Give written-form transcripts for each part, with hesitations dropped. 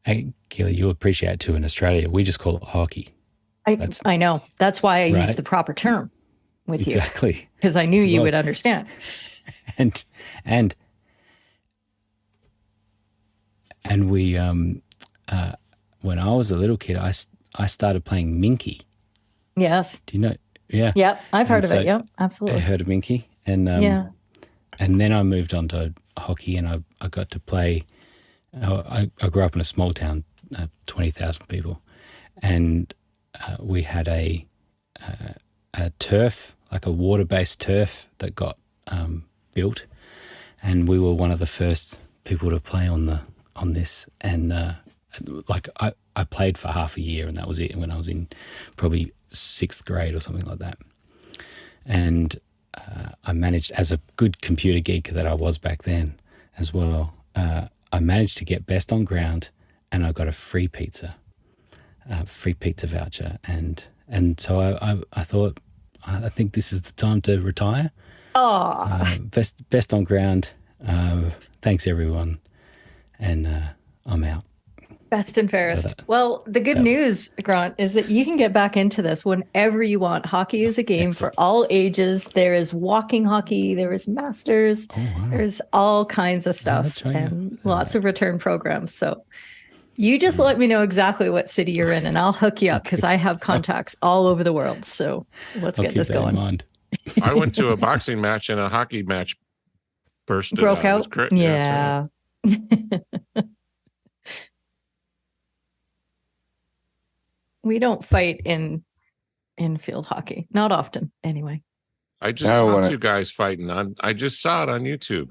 Hey, Keely, you appreciate it too in Australia. We just call it hockey. I know. That's why I used Right? the proper term with you, Exactly. because I knew you Well, would understand. and and and we when I was a little kid, I started playing Minky. Yes. Do you know? Yeah. Yep. I've heard And of it. so Yep. I Absolutely. heard of Minky, Yeah. and then I moved on to hockey, and I got to play. I grew up in a small town, 20,000 people, and we had a turf, like a water-based turf that got built, and we were one of the first people to play on this. And like I played for half a year, and that was it. When I was in probably sixth grade or something like that, and I managed, as a good computer geek that I was back then as well. I managed to get best on ground, and I got a free pizza voucher, and so I thought, I think this is the time to retire. Oh, Best on ground. Thanks everyone, and I'm out. best and So fairest. that Well, the good that news, Grant, is that you can get back into this whenever you want. Hockey is a game for excellent. all ages. There is walking hockey, there is masters, Oh wow, there's all kinds of oh, stuff that's right. Yeah. and lots of return programs. So you just let Mm. me know exactly what city you're in and I'll hook you up because I have contacts all over the world. So let's I'll get keep this that in going. mind. I went to a boxing match and a hockey match bursted Broke out. It was out? great. Yeah, so Yeah. We don't fight in field hockey. Not often, anyway. I just Now I saw wanna- two guys fighting on. I just saw it on YouTube.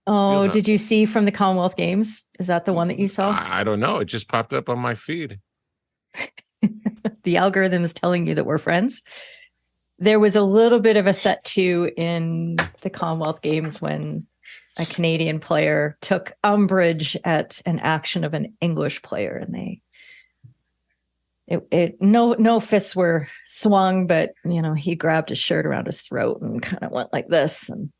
Oh, Field did you see from the Commonwealth Games? Is that the one that you saw? I don't know. It just popped up on my feed. The algorithm is telling you that we're friends. There was a little bit of a set to in the Commonwealth Games when a Canadian player took umbrage at an action of an English player, and no fists were swung, but he grabbed his shirt around his throat and kind of went like this, and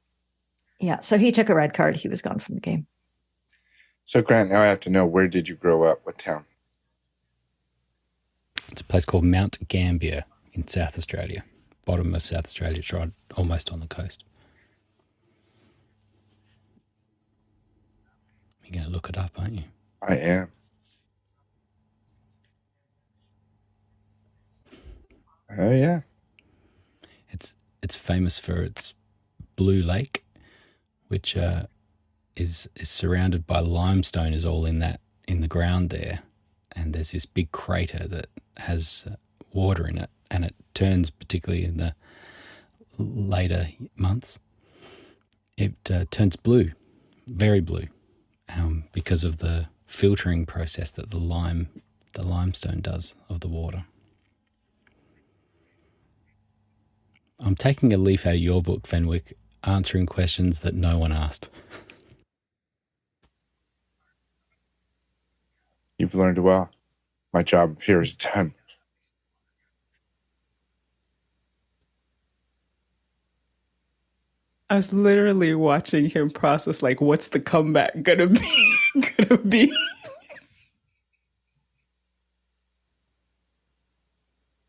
yeah, so he took a red card. He was gone from the game. So Grant, now I have to know, where did you grow up? What town? It's a place called Mount Gambier in South Australia, bottom of South Australia. It's right, almost on the coast. You're going to look it up, aren't you? I am. Oh yeah. It's famous for its blue lake, which is surrounded by limestone, is all in the ground there, and there's this big crater that has water in it, and it turns, particularly in the later months, it turns blue, very blue, because of the filtering process that the limestone does of the water. I'm taking a leaf out of your book, Fenwick, answering questions that no one asked. You've learned well. My job here is done. I was literally watching him process, like, what's the comeback gonna be? gonna be?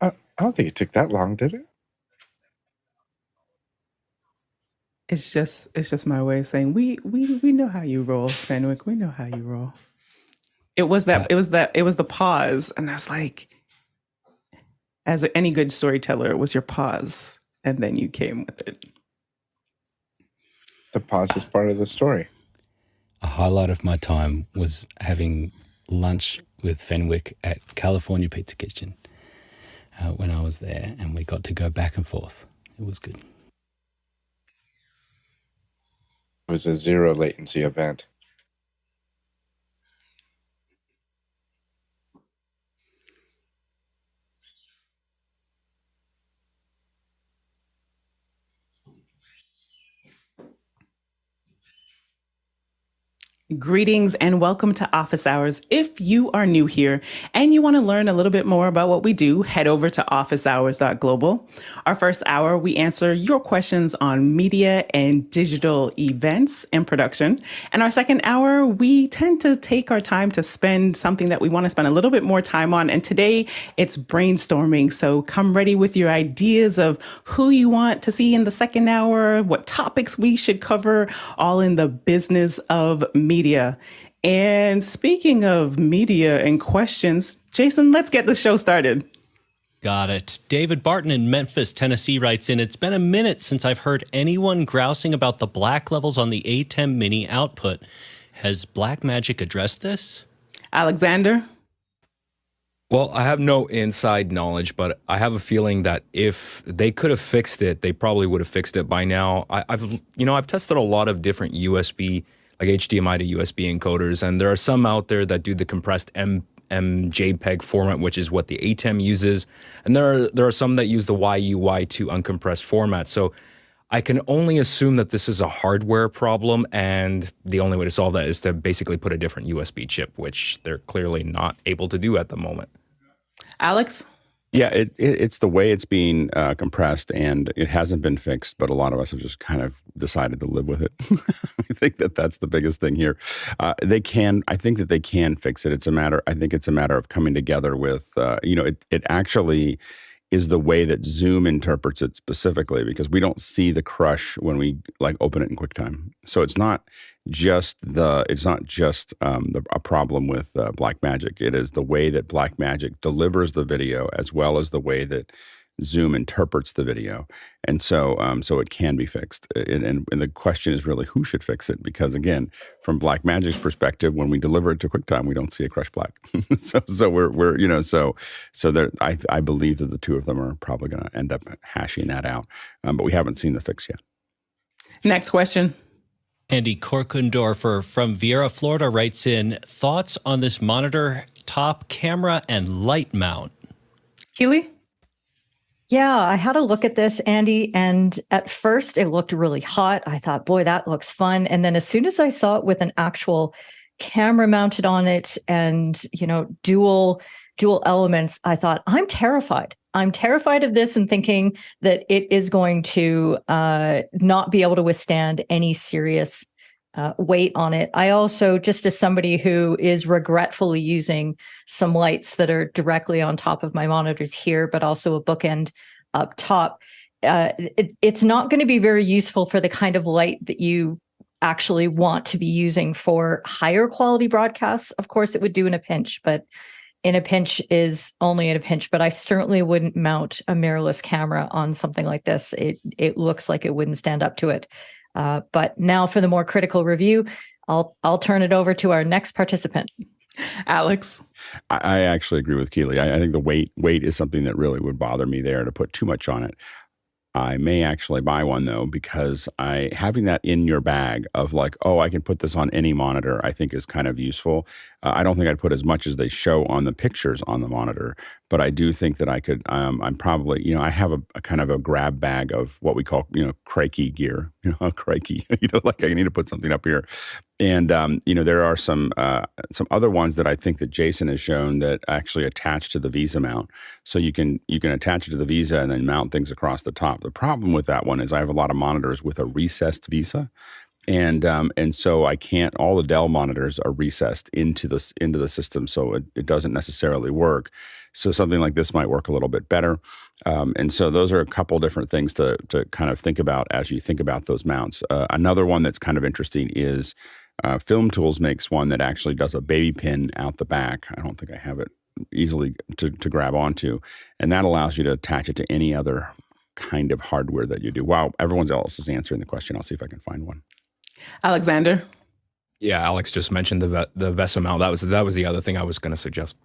I don't think it took that long, did it? It's just my way of saying we know how you roll, Fenwick. We know how you roll. It was the pause, and I was like, as any good storyteller, it was your pause, and then you came with it. The pause is part of the story. A highlight of my time was having lunch with Fenwick at California Pizza Kitchen when I was there, and we got to go back and forth. It was good. It was a zero latency event. Greetings and welcome to Office Hours. If you are new here and you want to learn a little bit more about what we do, head over to officehours.global. Our first hour, we answer your questions on media and digital events and production. And our second hour, we tend to take our time to spend something that we want to spend a little bit more time on. And today it's brainstorming. So come ready with your ideas of who you want to see in the second hour, what topics we should cover, all in the business of media. And speaking of media and questions, Jason, let's get the show started. Got it. David Barton in Memphis, Tennessee writes in, it's been a minute since I've heard anyone grousing about the black levels on the ATEM mini output. Has Blackmagic addressed this? Alexander? Well, I have no inside knowledge, but I have a feeling that if they could have fixed it, they probably would have fixed it by now. I've tested a lot of different USB, like HDMI to USB encoders, and there are some out there that do the compressed MJPEG format, which is what the ATEM uses, and there are some that use the YUY2 uncompressed format. So I can only assume that this is a hardware problem, and the only way to solve that is to basically put a different USB chip, which they're clearly not able to do at the moment. Alex? Yeah, it's the way it's being compressed, and it hasn't been fixed, but a lot of us have just kind of decided to live with it. I think that that's the biggest thing here. I think that they can fix it. I think it's a matter of coming together with, it actually is the way that Zoom interprets it specifically, because we don't see the crush when we open it in QuickTime. So it's not just a problem with Blackmagic. It is the way that Blackmagic delivers the video as well as the way that Zoom interprets the video. And so it can be fixed. And the question is really who should fix it? Because again, from Blackmagic's perspective, when we deliver it to QuickTime, we don't see a crush black. I believe that the two of them are probably going to end up hashing that out. But we haven't seen the fix yet. Next question. Andy Korkendorfer from Viera, Florida writes in, thoughts on this monitor, top, camera, and light mount? Keely? Yeah, I had a look at this, Andy, and at first it looked really hot. I thought, boy, that looks fun. And then as soon as I saw it with an actual camera mounted on it and, dual elements, I thought, I'm terrified. I'm terrified of this and thinking that it is going to not be able to withstand any serious weight on it. I also, just as somebody who is regretfully using some lights that are directly on top of my monitors here, but also a bookend up top, it's not going to be very useful for the kind of light that you actually want to be using for higher quality broadcasts. Of course, it would do in a pinch, but in a pinch is only in a pinch. But I certainly wouldn't mount a mirrorless camera on something like this. It looks like it wouldn't stand up to it. But now for the more critical review, I'll turn it over to our next participant. Alex? I actually agree with Keely. I think the weight is something that really would bother me there to put too much on it. I may actually buy one though, because having that in your bag of I can put this on any monitor, I think is kind of useful. I don't think I'd put as much as they show on the pictures on the monitor, but I do think that I could, I'm probably, I have a kind of a grab bag of what we call, crikey gear, crikey, I need to put something up here. And, there are some other ones that I think that Jason has shown that actually attach to the Visa mount. So you can attach it to the Visa and then mount things across the top. The problem with that one is I have a lot of monitors with a recessed Visa. And so I can't, all the Dell monitors are recessed into the system. So it doesn't necessarily work. So something like this might work a little bit better. And so those are a couple different things to kind of think about as you think about those mounts. Another one that's kind of interesting is Film Tools makes one that actually does a baby pin out the back. I don't think I have it easily to grab onto. And that allows you to attach it to any other kind of hardware that you do. Wow, everyone else is answering the question. I'll see if I can find one. Alexander? Yeah, Alex just mentioned the VESA mount. That was the other thing I was going to suggest.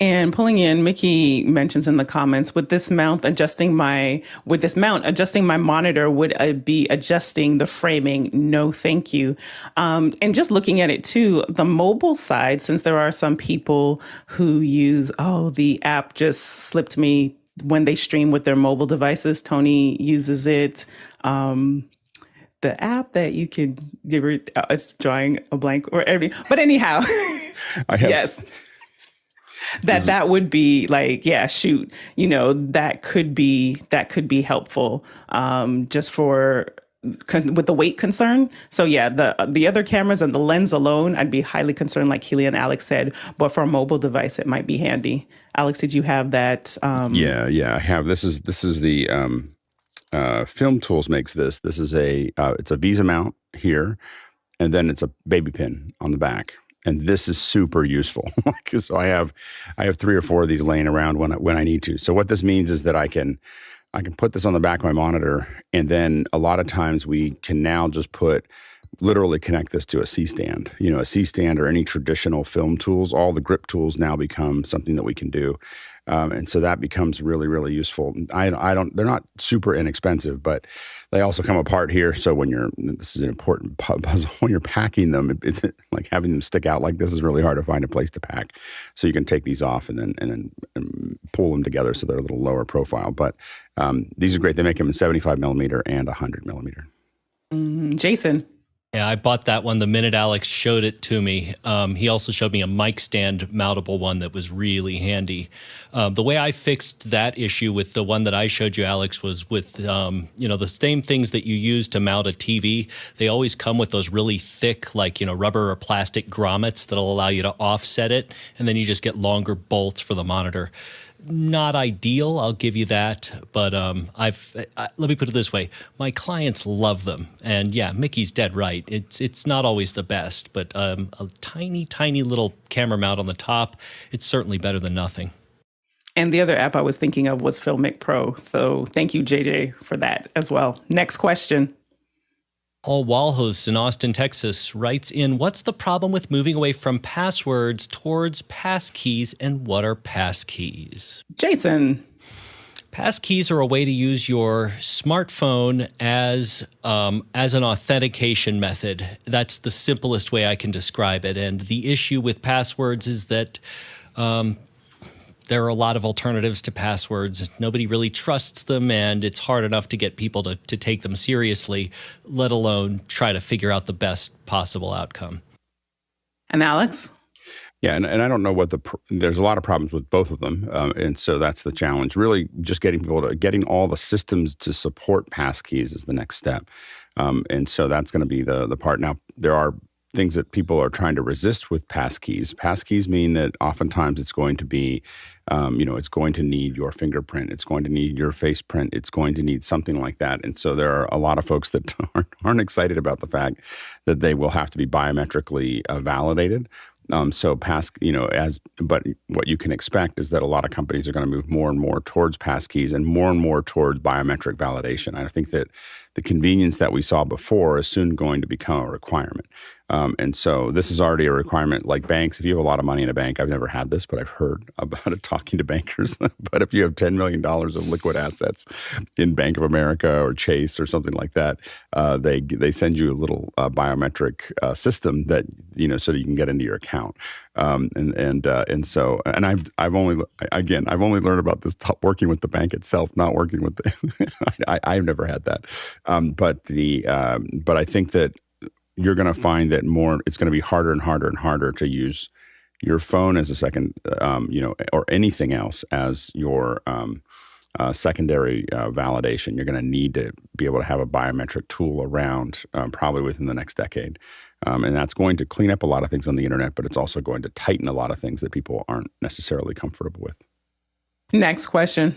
And pulling in, Mickey mentions in the comments, with this mount adjusting my monitor, would I be adjusting the framing? No, thank you. And just looking at it too, the mobile side, since there are some people who use, the app just slipped me when they stream with their mobile devices. Tony uses it. the app that you can it's drawing a blank or every, but anyhow, I have, yes, that would be like, yeah, shoot, that could be helpful, just for with the weight concern. So yeah, the other cameras and the lens alone, I'd be highly concerned, like Keely and Alex said, but for a mobile device, it might be handy. Alex, did you have that? Yeah, I have. This is the Film Tools makes this. This is it's a Visa mount here, and then it's a baby pin on the back. And this is super useful. So I have 3 or 4 of these laying around when I need to. So what this means is that I can put this on the back of my monitor, and then a lot of times we can now just literally connect this to a C-stand. A C-stand or any traditional film tools, all the grip tools now become something that we can do. And so that becomes really, really useful. They're not super inexpensive, but they also come apart here. So this is an important puzzle, when you're packing them, it's like having them stick out like this is really hard to find a place to pack. So you can take these off and then pull them together so they're a little lower profile. But these are great. They make them in 75 millimeter and 100 millimeter. Jason. Yeah, I bought that one the minute Alex showed it to me. He also showed me a mic stand mountable one that was really handy. The way I fixed that issue with the one that I showed you, Alex, was with the same things that you use to mount a TV. They always come with those really thick, rubber or plastic grommets that'll allow you to offset it, and then you just get longer bolts for the monitor. Not ideal, I'll give you that, but let me put it this way: my clients love them, and yeah, Mickey's dead right. It's not always the best, but a tiny little camera mount on the top, it's certainly better than nothing. And the other app I was thinking of was Filmic Pro, so thank you, JJ, for that as well. Next question. Paul Walhus in Austin, Texas writes in, what's the problem with moving away from passwords towards passkeys, and what are passkeys? Jason. Passkeys are a way to use your smartphone as an authentication method. That's the simplest way I can describe it. And the issue with passwords is that there are a lot of alternatives to passwords. Nobody really trusts them, and it's hard enough to get people to take them seriously, let alone try to figure out the best possible outcome. And Alex? Yeah, and I don't know there's a lot of problems with both of them, and so that's the challenge. Really, just getting all the systems to support passkeys is the next step, and so that's going to be the part. Now, there are things that people are trying to resist with passkeys. Passkeys mean that oftentimes it's going to be, it's going to need your fingerprint. It's going to need your face print. It's going to need something like that. And so there are a lot of folks that aren't excited about the fact that they will have to be biometrically validated. But what you can expect is that a lot of companies are going to move more and more towards passkeys and more towards biometric validation. I think that the convenience that we saw before is soon going to become a requirement. And so this is already a requirement. Like banks, if you have a lot of money in a bank, I've never had this, but I've heard about it talking to bankers. But if you have $10 million of liquid assets in Bank of America or Chase or something like that, they send you a little biometric system that, so that you can get into your account. So I've only learned about this working with the bank itself, not working with I've never had that. But I think that you're going to find that it's going to be harder and harder to use your phone as a second, or anything else as your secondary validation. You're going to need to be able to have a biometric tool around probably within the next decade. And that's going to clean up a lot of things on the internet, but it's also going to tighten a lot of things that people aren't necessarily comfortable with. Next question.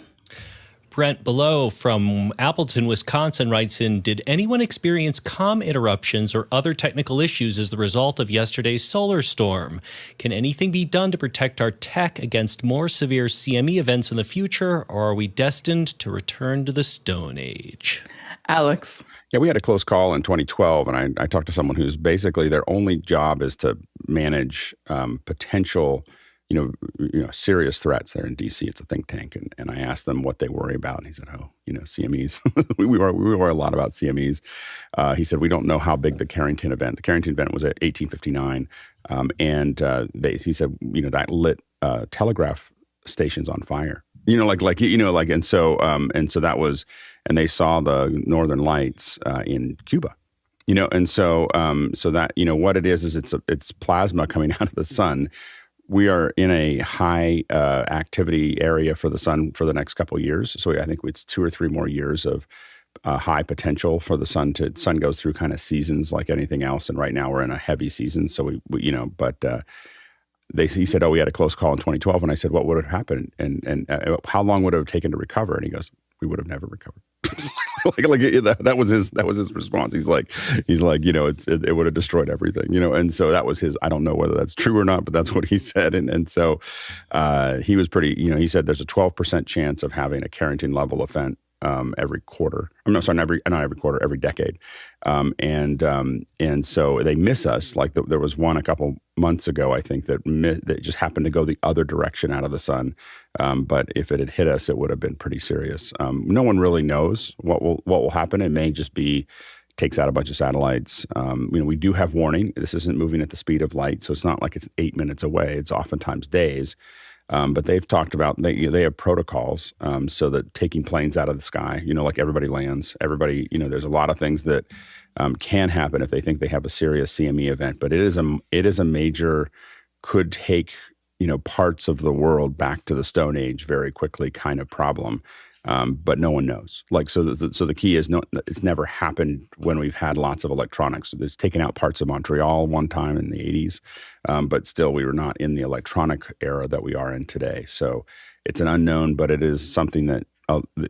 Brent Below from Appleton, Wisconsin writes in, did anyone experience comm interruptions or other technical issues as the result of yesterday's solar storm? Can anything be done to protect our tech against more severe CME events in the future, or are we destined to return to the Stone Age? Alex. Yeah, we had a close call in 2012, and I talked to someone who's basically their only job is to manage potential serious threats. They're in DC. It's a think tank. And I asked them what they worry about. And he said, CMEs. we worry a lot about CMEs. He said, we don't know how big the Carrington event. The Carrington event was at 1859. He said, that lit telegraph stations on fire. And so that was, and they saw the Northern Lights in Cuba. And so that, what it is it's plasma coming out of the sun. We are in a high activity area for the sun for the next couple of years. So I think it's 2 or 3 more years of high potential for the sun. Sun goes through kind of seasons like anything else, and right now we're in a heavy season. So he said, we had a close call in 2012, and I said, what would have happened, and how long would it have taken to recover? And he goes, we would have never recovered. That was his response. He's like, it would have destroyed everything, And so that was his. I don't know whether that's true or not, but that's what he said. And so he was pretty. He said there's a 12% chance of having a Carrington level event every quarter. I'm not sorry, not every quarter, every decade. And so they miss us. Like there was one a couple months ago, I think that just happened to go the other direction out of the sun. But if it had hit us, it would have been pretty serious. No one really knows what will happen. It may just be takes out a bunch of satellites. We do have warning. This isn't moving at the speed of light, so it's not like it's 8 minutes away. It's oftentimes days. But they've talked about they have protocols so that taking planes out of the sky, like everybody lands, there's a lot of things that can happen if they think they have a serious CME event. But it is a major, could take parts of the world back to the Stone Age very quickly kind of problem. But no one knows. So the key is it's never happened when we've had lots of electronics. It's taken out parts of Montreal one time in the 80s, but still we were not in the electronic era that we are in today. So it's an unknown, but it is something that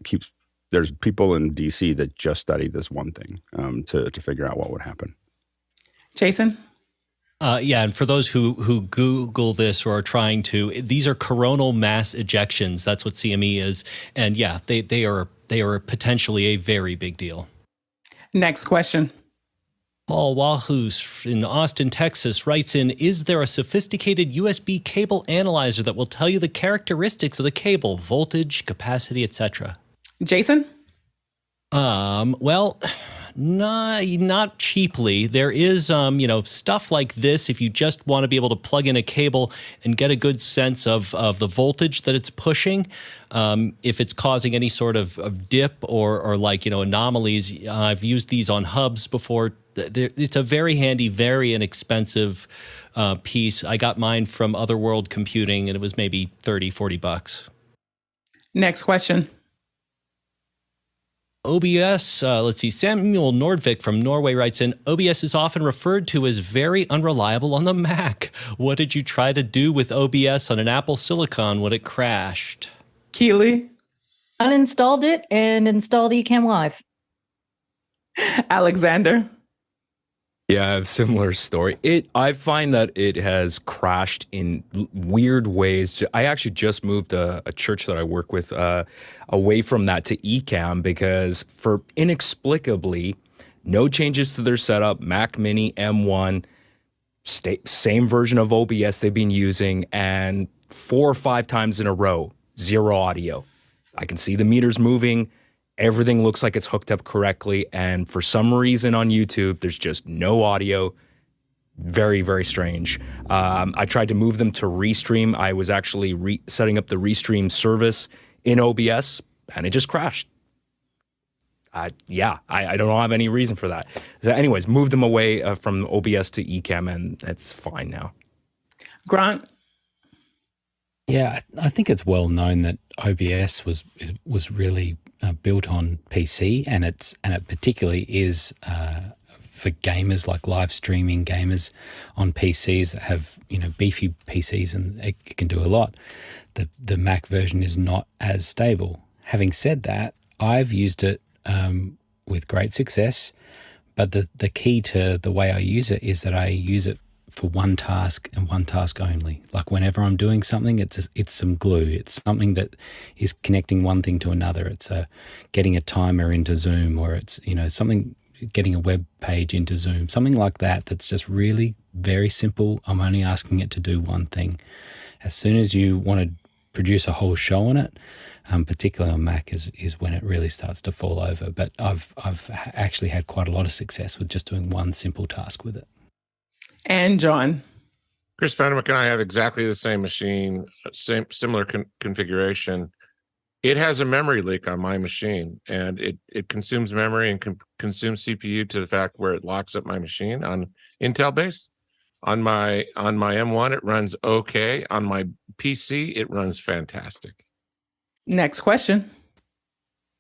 keeps. There's people in DC that just study this one thing to figure out what would happen. Jason? And for those who Google this or are trying to, these are coronal mass ejections. That's what CME is. And yeah, they are potentially a very big deal. Next question. Paul Wahus in Austin, Texas writes in, is there a sophisticated USB cable analyzer that will tell you the characteristics of the cable, voltage, capacity, etc.? Jason? Well, not cheaply. There is, stuff like this. If you just want to be able to plug in a cable and get a good sense of the voltage that it's pushing, if it's causing any sort of dip or anomalies. I've used these on hubs before. It's a very handy, very inexpensive piece. I got mine from Otherworld Computing, and it was maybe $30-$40. Next question. OBS, let's see, Samuel Nordvik from Norway writes in, OBS is often referred to as very unreliable on the Mac. What did you try to do with OBS on an Apple Silicon when it crashed? Keely? Uninstalled it and installed Ecamm Live. Alexander? Yeah, I have a similar story. I find that it has crashed in weird ways. I actually just moved a church that I work with away from that to Ecamm because for inexplicably, no changes to their setup, Mac Mini M1, same version of OBS they've been using, and 4 or 5 times in a row, 0 audio. I can see the meters moving. Everything looks like it's hooked up correctly. And for some reason on YouTube, there's just no audio. Very, very strange. I tried to move them to Restream. I was actually setting up the Restream service in OBS, and it just crashed. I don't have any reason for that. So anyways, moved them away from OBS to Ecamm, and it's fine now. Grant? Yeah, I think it's well known that OBS was really built on PC, and it particularly is for gamers, like live streaming gamers on PCs that have beefy PCs, and it can do a lot. The Mac version is not as stable. Having said that, I've used it with great success, but the key to the way I use it is that I use it for one task and one task only. Like whenever I'm doing something, it's some glue. It's something that is connecting one thing to another. It's getting a timer into Zoom, or it's something, getting a web page into Zoom, something like that. That's just really very simple. I'm only asking it to do one thing. As soon as you want to produce a whole show on it, particularly on Mac, is when it really starts to fall over. But I've actually had quite a lot of success with just doing one simple task with it. And John? Chris Fenwick and I have exactly the same machine, similar configuration. It has a memory leak on my machine, and it consumes memory and consumes CPU to the fact where it locks up my machine on Intel base. On my M1, it runs okay. On my PC, it runs fantastic. Next question.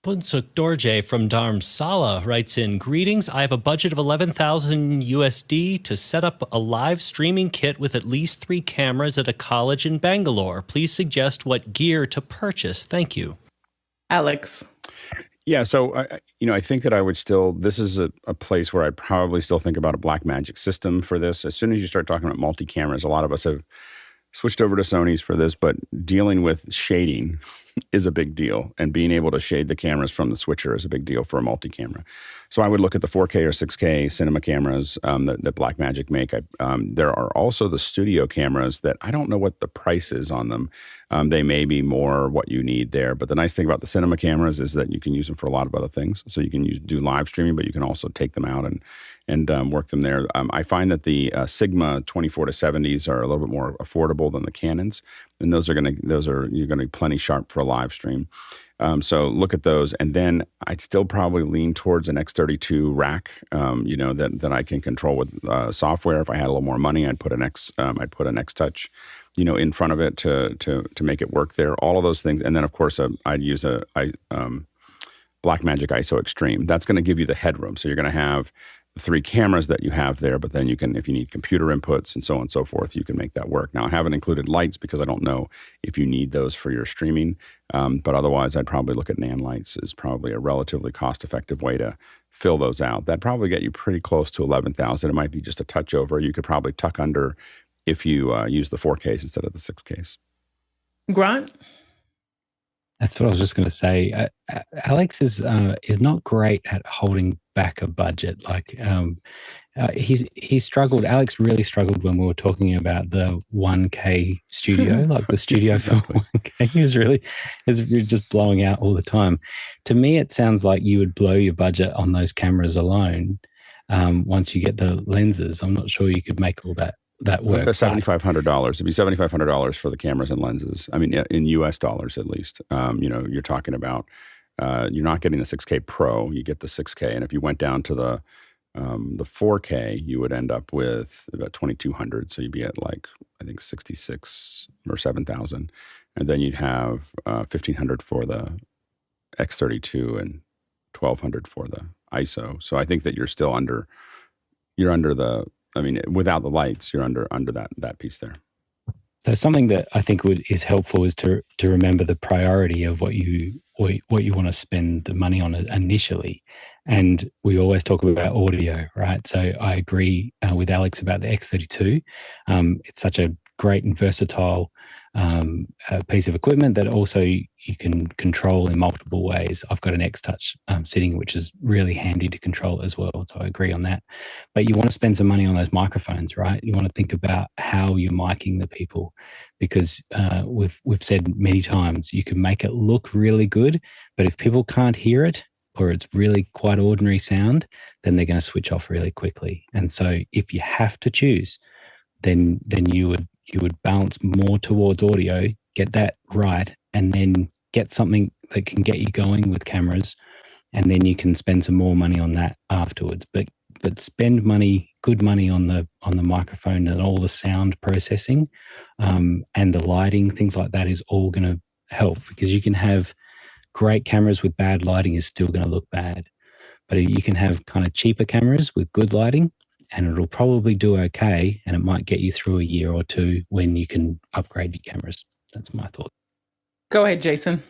Punsuk Dorje from Dharamsala writes in, greetings, I have a budget of 11,000 USD to set up a live streaming kit with at least 3 cameras at a college in Bangalore. Please suggest what gear to purchase. Thank you. Alex. Yeah, so I think that I would still. This is a place where I'd probably still think about a Blackmagic system for this. As soon as you start talking about multi cameras, a lot of us have switched over to Sony's for this, but dealing with shading is a big deal, and being able to shade the cameras from the switcher is a big deal for a multi-camera. So I would look at the 4K or 6K cinema cameras that Blackmagic make. There are also the studio cameras that I don't know what the price is on them. They may be more what you need there, but the nice thing about the cinema cameras is that you can use them for a lot of other things. So you can do live streaming, but you can also take them out and work them there. I find that the Sigma 24 to 70s are a little bit more affordable than the Canons, and you're gonna be plenty sharp for a live stream. So look at those, and then I'd still probably lean towards an X32 rack. That I can control with software. If I had a little more money, I'd put an X Touch, in front of it to make it work there. All of those things, and then of course I'd use a Blackmagic ISO Extreme. That's going to give you the headroom. So you're going to have the 3 cameras that you have there, but then you can, if you need computer inputs and so on and so forth, you can make that work. Now, I haven't included lights because I don't know if you need those for your streaming, but otherwise I'd probably look at NAND lights as probably a relatively cost-effective way to fill those out. That'd probably get you pretty close to 11,000. It might be just a touch over. You could probably tuck under if you use the 4Ks instead of the 6Ks. Grant? That's what I was just going to say. Alex is not great at holding back a budget. Like he struggled. Alex really struggled when we were talking about the 1K studio, like the studio for 1K. He was just blowing out all the time. To me, it sounds like you would blow your budget on those cameras alone. Once you get the lenses, I'm not sure you could make all that work. That's $7,500. It'd be $7,500 for the cameras and lenses. I mean, in US dollars at least. You're talking about you're not getting the 6K Pro. You get the 6K, and if you went down to the 4K, you would end up with about 2,200. So you'd be at like I think 66 or 7,000, and then you'd have 1,500 for the X32 and 1,200 for the ISO. So I think that you're still under. You're under the. I mean, without the lights, you're under that piece there. So something that I think is helpful is to remember the priority of what you want to spend the money on initially. And we always talk about audio, right? So I agree with Alex about the X32. It's such a great and versatile piece of equipment that also you can control in multiple ways. I've got an X-Touch sitting, which is really handy to control as well. So I agree on that. But you want to spend some money on those microphones, right? You want to think about how you're miking the people, because we've said many times you can make it look really good, but if people can't hear it or it's really quite ordinary sound, then they're going to switch off really quickly. And so if you have to choose, then you would balance more towards audio, get that right, and then get something that can get you going with cameras, and then you can spend some more money on that afterwards. But spend good money on the microphone and all the sound processing, and the lighting, things like that is all going to help, because you can have great cameras with bad lighting is still going to look bad, but you can have kind of cheaper cameras with good lighting, and it'll probably do okay, and it might get you through a year or two when you can upgrade your cameras. That's my thought. Go ahead, Jason.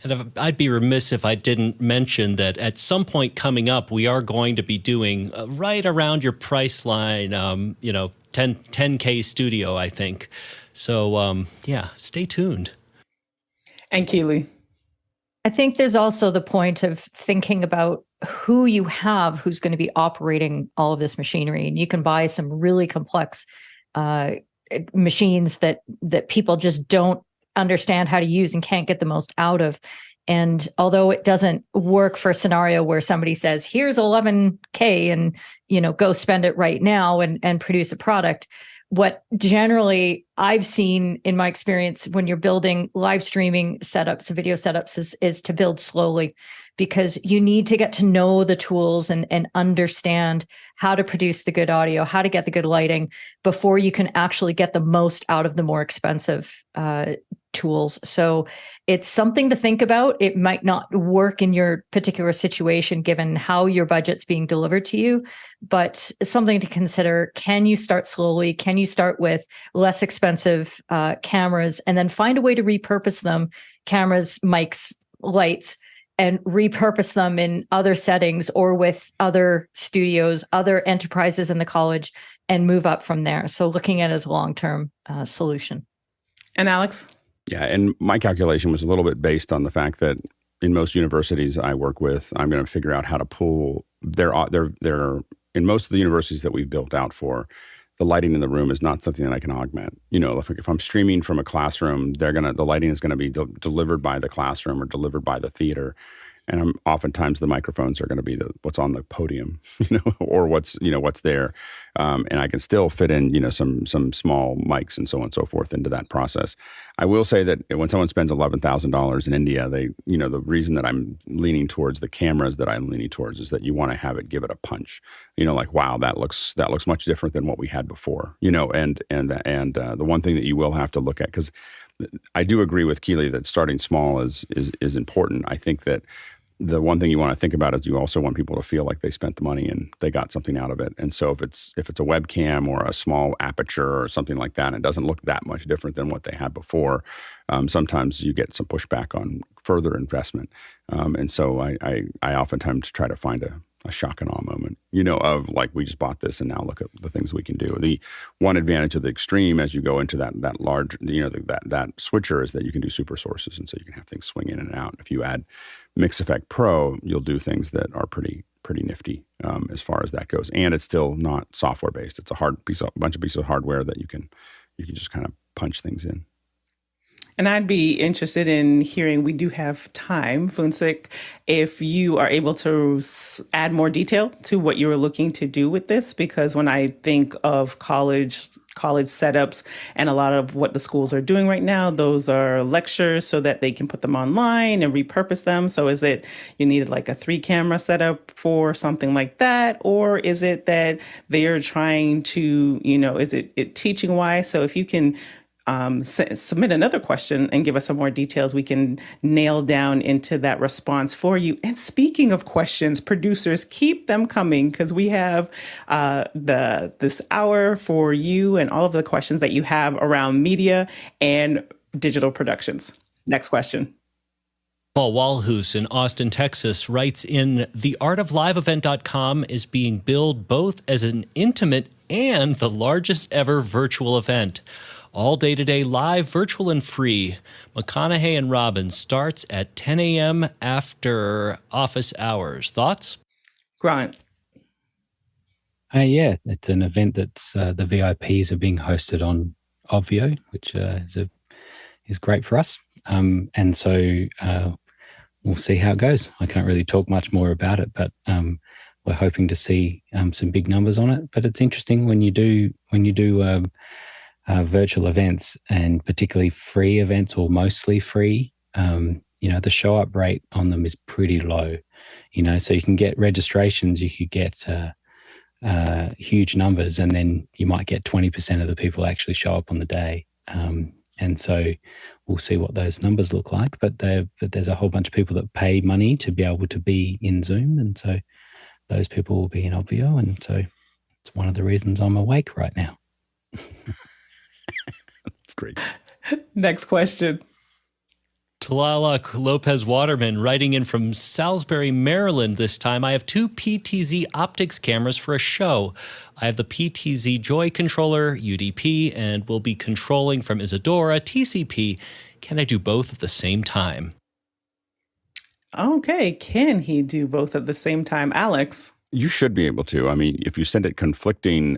And I'd be remiss if I didn't mention that at some point coming up, we are going to be doing right around your price line, 10K studio, I think. So, stay tuned. And Keely. I think there's also the point of thinking about who you have who's going to be operating all of this machinery. And you can buy some really complex machines that people just don't understand how to use and can't get the most out of. And although it doesn't work for a scenario where somebody says, here's 11K and, go spend it right now and produce a product, what generally I've seen in my experience when you're building live streaming setups, video setups, is to build slowly, because you need to get to know the tools and understand how to produce the good audio, how to get the good lighting before you can actually get the most out of the more expensive tools. So it's something to think about. It might not work in your particular situation given how your budget's being delivered to you, but it's something to consider. Can you start slowly? Can you start with less expensive cameras and then find a way to repurpose them, cameras, mics, lights, and repurpose them in other settings or with other studios, other enterprises in the college, and move up from there. So looking at it as a long-term solution. And Alex? Yeah, and my calculation was a little bit based on the fact that in most universities I work with, I'm going to figure out how to pull their in most of the universities that we've built out for, the lighting in the room is not something that I can augment. You know, if I'm streaming from a classroom, the lighting is going to be delivered by the classroom or delivered by the theater. And oftentimes the microphones are going to be what's on the podium, or what's there. And I can still fit in, some small mics and so on and so forth into that process. I will say that when someone spends $11,000 in India, the reason that I'm leaning towards the cameras that I'm leaning towards is that you want to give it a punch, like, wow, that looks much different than what we had before, and the one thing that you will have to look at, because I do agree with Keely that starting small is important. I think that the one thing you want to think about is you also want people to feel like they spent the money and they got something out of it. And so if it's a webcam or a small aperture or something like that, and it doesn't look that much different than what they had before, sometimes you get some pushback on further investment. And so I oftentimes try to find a shock and awe moment, of like, we just bought this and now look at the things we can do. The one advantage of the extreme as you go into that large, that switcher is that you can do super sources. And so you can have things swing in and out. If you add Mix Effect Pro, you'll do things that are pretty nifty as far as that goes. And it's still not software based. It's a bunch of pieces of hardware that you can just kind of punch things in. And I'd be interested in hearing, we do have time, Funsik, if you are able to add more detail to what you were looking to do with this, because when I think of college setups and a lot of what the schools are doing right now, those are lectures so that they can put them online and repurpose them. So is it you needed like a 3-camera setup for something like that? Or is it that they're trying to, is it teaching wise? So if you can submit another question and give us some more details, we can nail down into that response for you. And speaking of questions, producers, keep them coming, because we have this hour for you and all of the questions that you have around media and digital productions. Next question. Paul Walhus in Austin, Texas writes in, theartofliveevent.com is being billed both as an intimate and the largest ever virtual event. All day-to-day live, virtual, and free. McConaughey and Robbins starts at 10 a.m. after office hours. Thoughts? Grant. Yeah, it's an event that's the VIPs are being hosted on Obvio, which is great for us. And so we'll see how it goes. I can't really talk much more about it, but we're hoping to see some big numbers on it. But it's interesting when you do virtual events, and particularly free events or mostly free, the show up rate on them is pretty low, so you can get registrations, you could get huge numbers, and then you might get 20% of the people actually show up on the day. And so we'll see what those numbers look like, but there's a whole bunch of people that pay money to be able to be in Zoom. And so those people will be in Obvio. And so it's one of the reasons I'm awake right now. That's great. Next question. Talala Lopez Waterman writing in from Salisbury, Maryland this time. I have 2 PTZ optics cameras for a show. I have the PTZ Joy controller, UDP, and will be controlling from Isadora, TCP. Can I do both at the same time? Okay. Can he do both at the same time? Alex? You should be able to. I mean, if you send it conflicting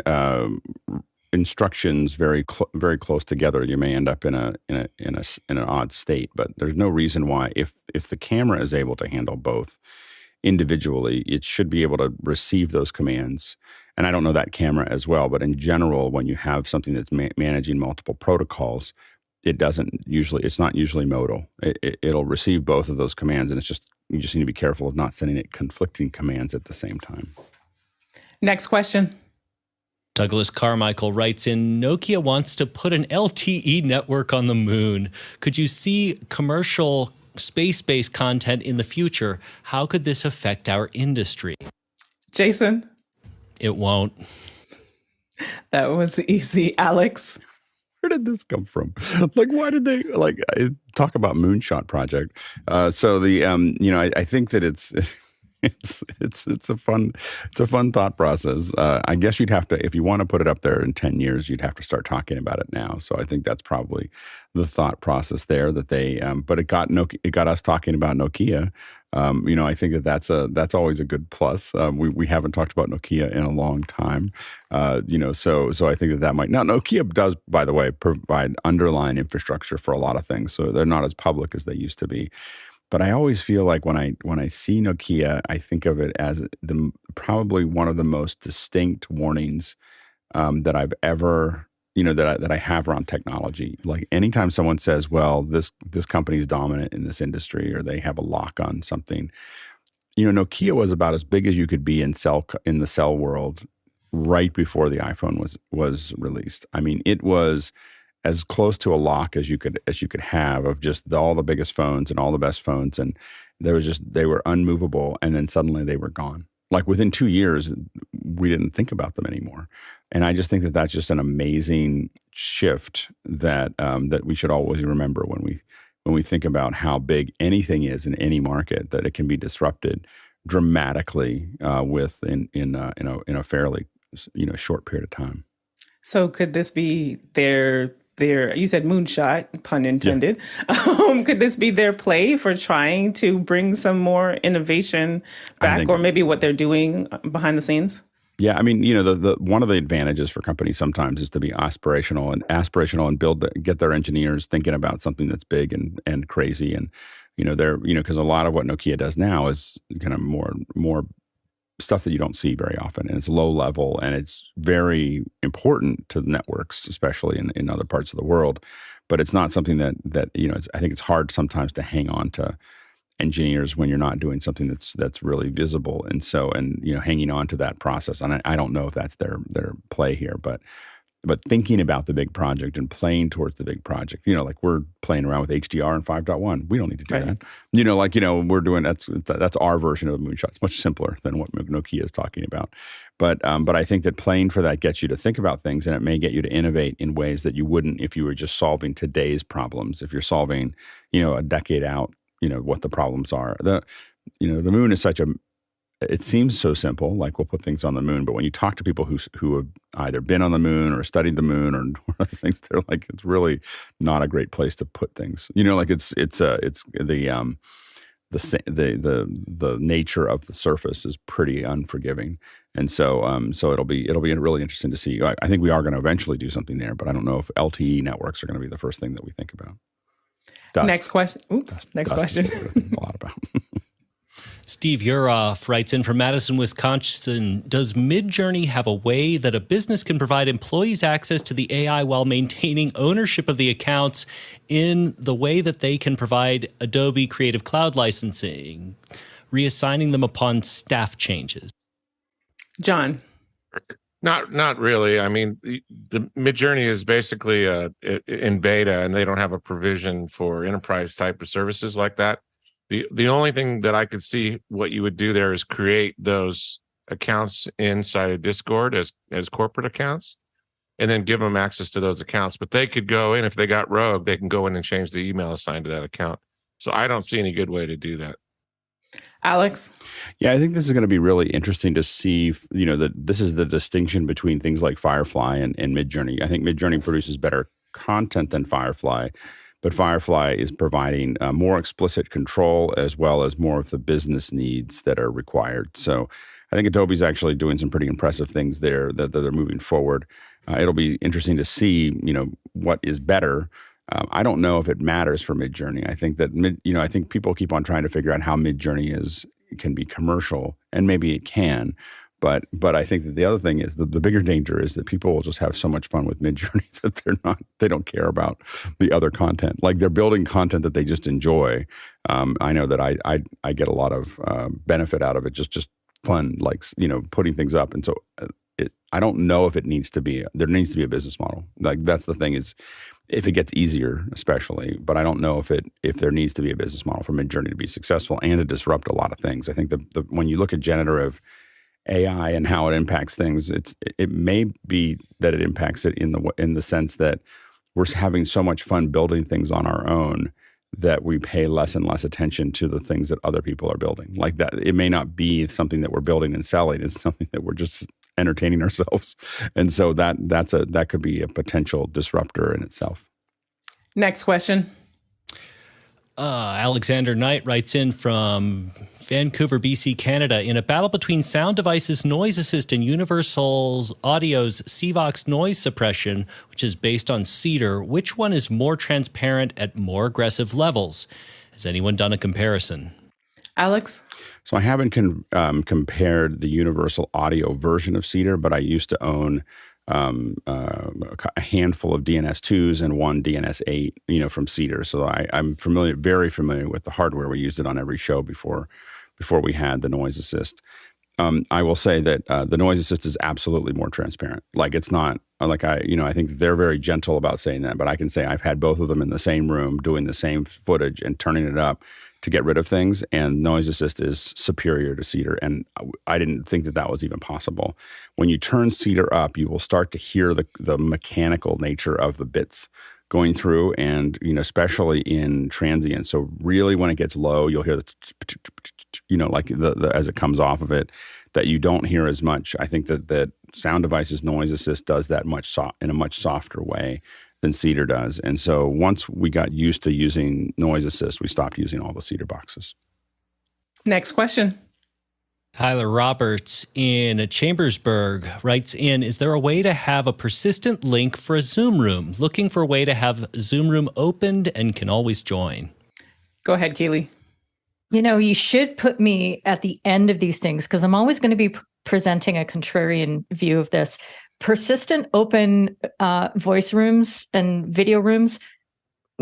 instructions very close together, you may end up in an odd state. But there's no reason why, if the camera is able to handle both, individually. It should be able to receive those commands. And I don't know that camera as well, but in general, when you have something that's managing multiple protocols, it's not usually modal. It'll receive both of those commands, and you just need to be careful of not sending it conflicting commands at the same time. Next question. Douglas Carmichael writes in, Nokia wants to put an LTE network on the moon. Could you see commercial space-based content in the future? How could this affect our industry? Jason? It won't. That was easy. Alex? Where did this come from? Like, why did they talk about Moonshot Project? So the I think that it's a fun thought process. I guess you'd have to, if you want to put it up there in 10 years, you'd have to start talking about it now. So I think that's probably the thought process there that they. But it got us talking about Nokia. I think that's always a good plus. We haven't talked about Nokia in a long time. So I think that might. Now Nokia does, by the way, provide underlying infrastructure for a lot of things. So they're not as public as they used to be. But I always feel like when I see Nokia, I think of it as probably one of the most distinct warnings that I've ever, that I have around technology. Like anytime someone says, well, this company's dominant in this industry, or they have a lock on something, Nokia was about as big as you could be in the cell world right before the iPhone was released. I mean, it was as close to a lock as you could have of just all the biggest phones and all the best phones, and they were unmovable, and then suddenly they were gone. Like within 2 years, we didn't think about them anymore, and I just think that that's just an amazing shift that we should always remember when we think about how big anything is in any market, that it can be disrupted dramatically in a fairly short period of time. So could this be their you said moonshot, pun intended. Yeah. Could this be their play for trying to bring some more innovation back, or maybe what they're doing behind the scenes? Yeah, I mean, the one of the advantages for companies sometimes is to be aspirational and get their engineers thinking about something that's big and crazy, and because a lot of what Nokia does now is kind of more stuff that you don't see very often, and it's low level, and it's very important to the networks, especially in other parts of the world. But it's not something that I think it's hard sometimes to hang on to engineers when you're not doing something that's really visible, and hanging on to that process. And I don't know if that's their play here, but thinking about the big project and playing towards the big project, like we're playing around with HDR and 5.1. We don't need to do that. We're doing that's our version of a moonshot. It's much simpler than what Nokia is talking about. But I think that playing for that gets you to think about things, and it may get you to innovate in ways that you wouldn't if you were just solving today's problems. If you're solving, a decade out, what the problems are. The moon is it seems so simple, like we'll put things on the moon, but when you talk to people who have either been on the moon or studied the moon or other things, they're like, it's really not a great place to put things. Like it's the nature of the surface is pretty unforgiving, and so it'll be really interesting to see. I think we are going to eventually do something there, but I don't know if LTE networks are going to be the first thing that we think about. Next question. Next question. A lot about. Steve Uroff writes in from Madison, Wisconsin, does Midjourney have a way that a business can provide employees access to the AI while maintaining ownership of the accounts in the way that they can provide Adobe Creative Cloud licensing, reassigning them upon staff changes? John? Not really. I mean, the Midjourney is basically in beta, and they don't have a provision for enterprise type of services like that. The only thing that I could see what you would do there is create those accounts inside of Discord as corporate accounts, and then give them access to those accounts. But they could go in, if they got rogue, they can go in and change the email assigned to that account. So I don't see any good way to do that. Alex? Yeah, I think this is going to be really interesting to see, that this is the distinction between things like Firefly and Midjourney. I think Midjourney produces better content than Firefly, but Firefly is providing more explicit control as well as more of the business needs that are required. So I think Adobe's actually doing some pretty impressive things there that they're moving forward. It'll be interesting to see, what is better. I don't know if it matters for Midjourney. I think that I think people keep on trying to figure out how Midjourney can be commercial, and maybe it can. But I think that the other thing is the bigger danger is that people will just have so much fun with Midjourney that they don't care about the other content. Like they're building content that they just enjoy. I know that I get a lot of benefit out of it, just fun, like, putting things up. And so I don't know if there needs to be a business model. Like that's the thing is, if it gets easier, especially, but I don't know if there needs to be a business model for Midjourney to be successful and to disrupt a lot of things. I think when you look at generative AI and how it impacts things, it may be that it impacts it in the sense that we're having so much fun building things on our own that we pay less and less attention to the things that other people are building. Like that, it may not be something that we're building and selling; it's something that we're just entertaining ourselves, and so that could be a potential disruptor in itself. Next question. Alexander Knight writes in from Vancouver, BC, Canada. In a battle between Sound Devices Noise Assist and Universal Audio's CVOX noise suppression, which is based on Cedar, which one is more transparent at more aggressive levels? Has anyone done a comparison? Alex? So I haven't compared the Universal Audio version of Cedar, but I used to own a handful of DNS2s and one DNS8, from Cedar. So I'm very familiar with the hardware. We used it on every show before we had the noise assist. I will say that the noise assist is absolutely more transparent. Like it's not like I think they're very gentle about saying that, but I can say I've had both of them in the same room doing the same footage and turning it up to get rid of things, and noise assist is superior to Cedar. And I didn't think that was even possible. When you turn Cedar up, you will start to hear the mechanical nature of the bits going through, and especially in transient. So really, when it gets low, you'll hear like the as it comes off of it, that you don't hear as much. I think that Sound Devices Noise Assist does that in a much softer way than Cedar does. And so once we got used to using Noise Assist, we stopped using all the Cedar boxes. Next question. Tyler Roberts in Chambersburg writes in, is there a way to have a persistent link for a Zoom room? Looking for a way to have Zoom room opened and can always join. Go ahead, Keely. You should put me at the end of these things because I'm always going to be presenting a contrarian view of this. Persistent open voice rooms and video rooms,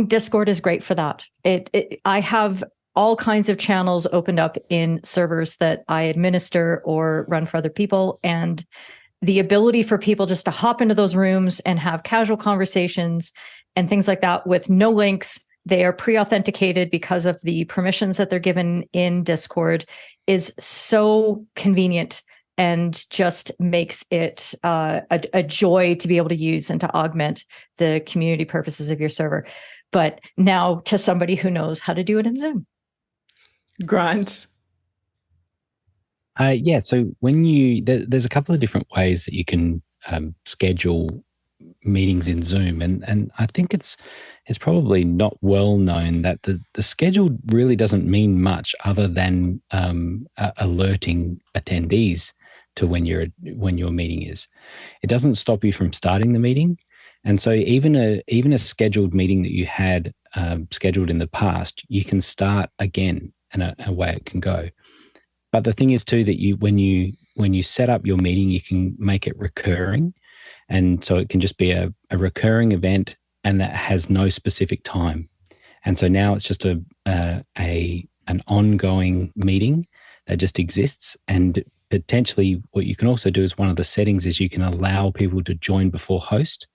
Discord is great for that. I have all kinds of channels opened up in servers that I administer or run for other people. And the ability for people just to hop into those rooms and have casual conversations and things like that with no links. They are pre-authenticated because of the permissions that they're given in Discord is so convenient and just makes it a joy to be able to use and to augment the community purposes of your server. But now to somebody who knows how to do it in Zoom. Grant. So when there's a couple of different ways that you can schedule meetings in Zoom, and I think it's probably not well known that the schedule really doesn't mean much other than alerting attendees to when your meeting is. It doesn't stop you from starting the meeting, and so even a scheduled meeting that you had scheduled in the past, you can start again, and away it can go. But the thing is too that when you set up your meeting, you can make it recurring, and so it can just be a recurring event, and that has no specific time. And so now it's just an ongoing meeting that just exists. And potentially what you can also do is one of the settings is you can allow people to join before host.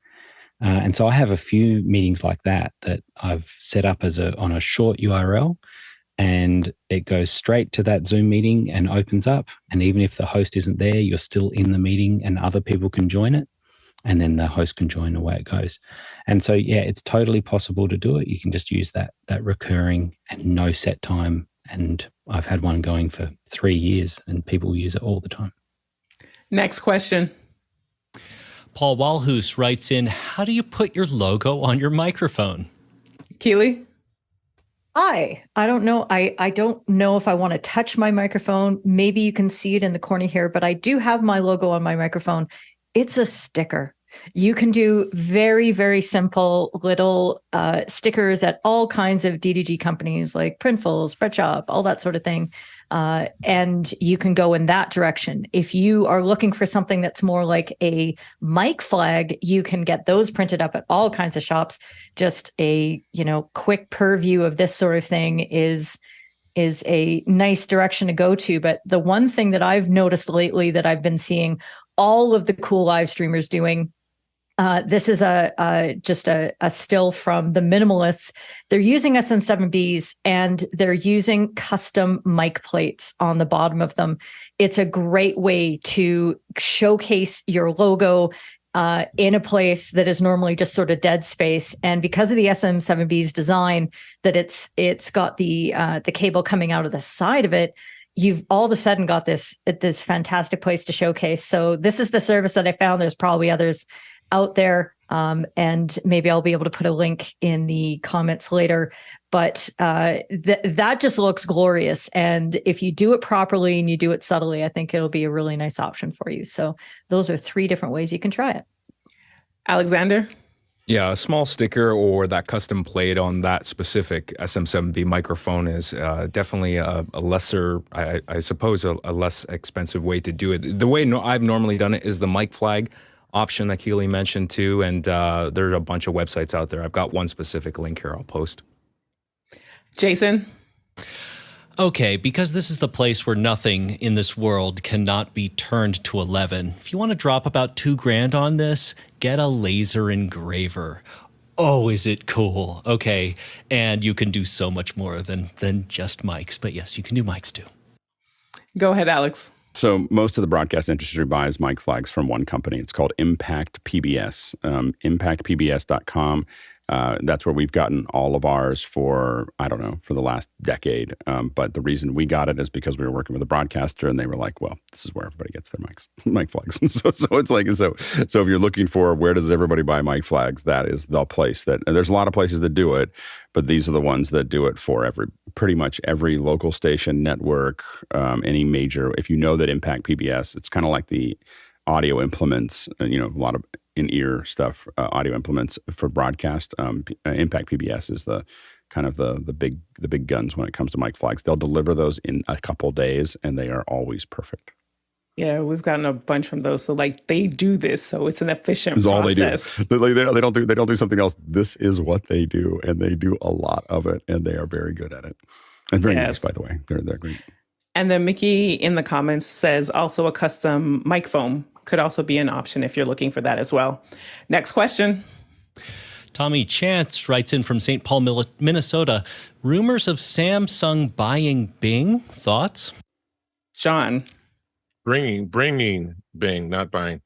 And so I have a few meetings like that I've set up on a short URL, and it goes straight to that Zoom meeting and opens up. And even if the host isn't there, you're still in the meeting and other people can join it. And then the host can join, away it goes. And so, yeah, it's totally possible to do it. You can just use that recurring and no set time. And I've had one going for 3 years and people use it all the time. Next question. Paul Walhus writes in, how do you put your logo on your microphone? Keely? I don't know. I don't know if I want to touch my microphone. Maybe you can see it in the corner here, but I do have my logo on my microphone. It's a sticker. You can do very, very simple little stickers at all kinds of DDG companies like Printful, Spreadshop, all that sort of thing. and you can go in that direction. If you are looking for something that's more like a mic flag, you can get those printed up at all kinds of shops. Just a, quick purview of this sort of thing is a nice direction to go to. But the one thing that I've noticed lately that I've been seeing all of the cool live streamers doing, this is just a still from the minimalists. They're using SM7Bs and they're using custom mic plates on the bottom of them. It's a great way to showcase your logo in a place that is normally just sort of dead space. And because of the SM7B's design, that it's got the cable coming out of the side of it, you've all of a sudden got this fantastic place to showcase. So this is the service that I found. There's probably others out there, and maybe I'll be able to put a link in the comments later. But that just looks glorious. And if you do it properly and you do it subtly, I think it'll be a really nice option for you. So those are 3 different ways you can try it. Alexander? Yeah, a small sticker or that custom plate on that specific SM7B microphone is definitely a lesser, I suppose, a less expensive way to do it. The way I've normally done it is the mic flag option that Keely mentioned too, and there are a bunch of websites out there. I've got one specific link here I'll post. Jason? Okay, because this is the place where nothing in this world cannot be turned to 11. If you want to drop about $2,000 on this, get a laser engraver. Oh, is it cool? Okay, and you can do so much more than just mics. But yes, you can do mics too. Go ahead, Alex. So most of the broadcast industry buys mic flags from one company. It's called Impact PBS, impactpbs.com. That's where we've gotten all of ours for the last decade. But the reason we got it is because we were working with a broadcaster and they were like, well, this is where everybody gets their mic flags. so it's like, so if you're looking for where does everybody buy mic flags, that is the place and there's a lot of places that do it, but these are the ones that do it for pretty much every local station, network, any major. If you know that Impact PBS, it's kind of like the audio implements, a lot of in-ear stuff, audio implements for broadcast. Impact PBS is the kind of the big guns when it comes to mic flags. They'll deliver those in a couple days, and they are always perfect. Yeah, we've gotten a bunch from those. So they do this, so it's an efficient process. All they do. They don't do something else. This is what they do, and they do a lot of it, and they are very good at it. And very nice, by the way. They're great. And then Mickey in the comments says also a custom mic foam could also be an option if you're looking for that as well. Next question. Tommy Chance writes in from St. Paul, Minnesota. Rumors of Samsung buying Bing. Thoughts? Sean. Bringing Bing, not buying.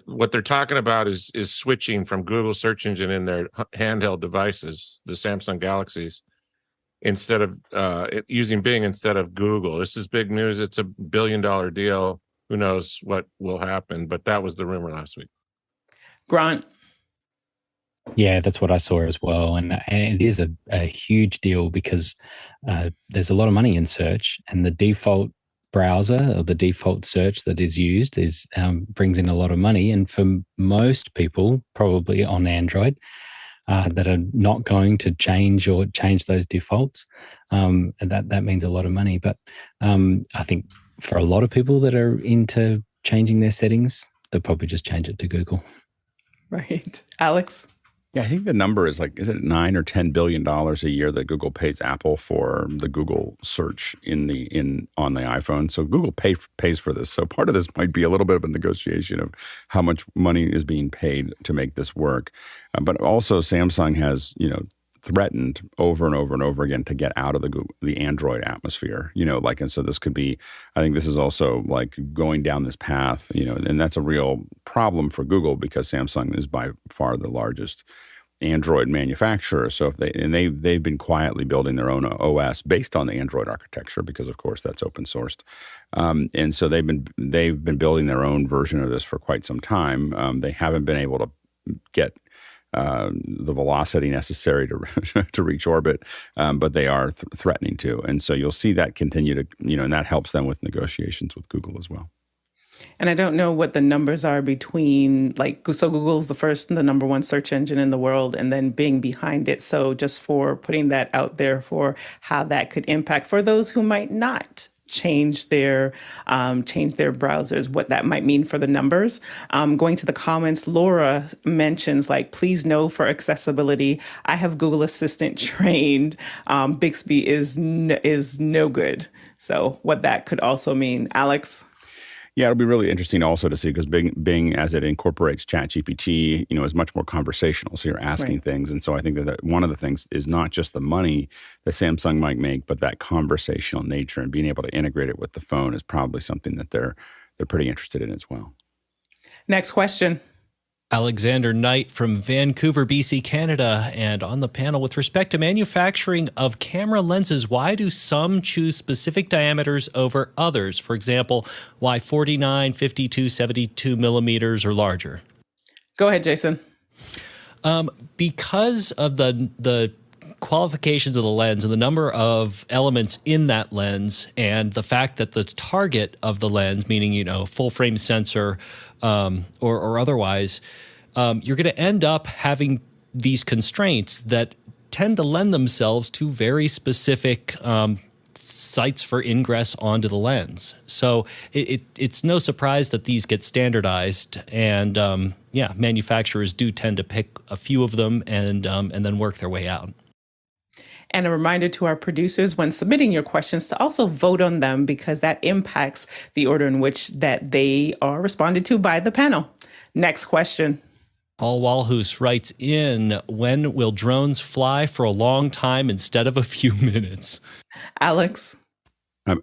What they're talking about is switching from Google search engine in their handheld devices, the Samsung Galaxies, instead of using Bing instead of Google. This is big news. It's a $1 billion deal. Who knows what will happen? But that was the rumor last week. Grant. Yeah, that's what I saw as well. And it is a huge deal because there's a lot of money in search, and the default browser or the default search that is used brings in a lot of money. And for most people, probably on Android, that are not going to change those defaults, and that means a lot of money. But I think for a lot of people that are into changing their settings, they'll probably just change it to Google. Right. Alex? Yeah, I think the number is is it $9 or $10 billion a year that Google pays Apple for the Google search on the iPhone. So Google pays for this. So part of this might be a little bit of a negotiation of how much money is being paid to make this work. But also Samsung has, threatened over and over and over again to get out of the Android atmosphere, and so this could be, I think this is also going down this path, and that's a real problem for Google because Samsung is by far the largest Android manufacturer. So they've been quietly building their own OS based on the Android architecture because of course that's open sourced. And so they've been building their own version of this for quite some time. They haven't been able to get the velocity necessary to reach orbit, but they are threatening to. And so you'll see that continue to, and that helps them with negotiations with Google as well. And I don't know what the numbers are between, so Google's the number one search engine in the world, and then Bing behind it. So just for putting that out there for how that could impact for those who might not change their browsers, what that might mean for the numbers. Going to the comments, Laura mentions like, please know for accessibility, I have Google Assistant trained. Bixby is no good. So what that could also mean, Alex? Yeah, it'll be really interesting also to see because Bing, as it incorporates ChatGPT, is much more conversational. So you're asking things, and so I think that one of the things is not just the money that Samsung might make, but that conversational nature and being able to integrate it with the phone is probably something that they're pretty interested in as well. Next question. Alexander Knight from Vancouver, BC, Canada. And on the panel, with respect to manufacturing of camera lenses, why do some choose specific diameters over others? For example, why 49, 52, 72 millimeters or larger? Go ahead, Jason. Because of the qualifications of the lens and the number of elements in that lens and the fact that the target of the lens, meaning, full frame sensor or otherwise, you're going to end up having these constraints that tend to lend themselves to very specific sites for ingress onto the lens. So it's no surprise that these get standardized, and manufacturers do tend to pick a few of them and then work their way out. And a reminder to our producers when submitting your questions to also vote on them, because that impacts the order in which that they are responded to by the panel. Next question. Paul Walhus writes in, when will drones fly for a long time instead of a few minutes? Alex?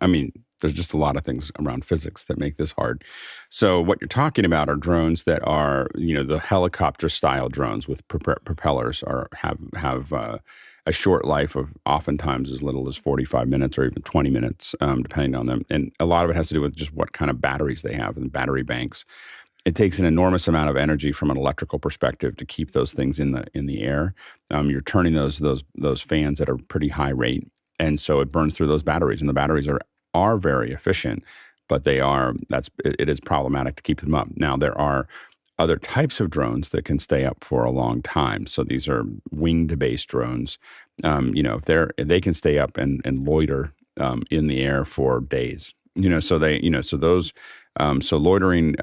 I mean, there's just a lot of things around physics that make this hard. So what you're talking about are drones that are, the helicopter style drones with propellers have a short life of oftentimes as little as 45 minutes or even 20 minutes, depending on them. And a lot of it has to do with just what kind of batteries they have and battery banks. It takes an enormous amount of energy from an electrical perspective to keep those things in the air. You're turning those fans at a pretty high rate, and so it burns through those batteries. And the batteries are very efficient, but it is problematic to keep them up. Now there are other types of drones that can stay up for a long time. So these are winged-based drones. If they can stay up and loiter in the air for days. So loitering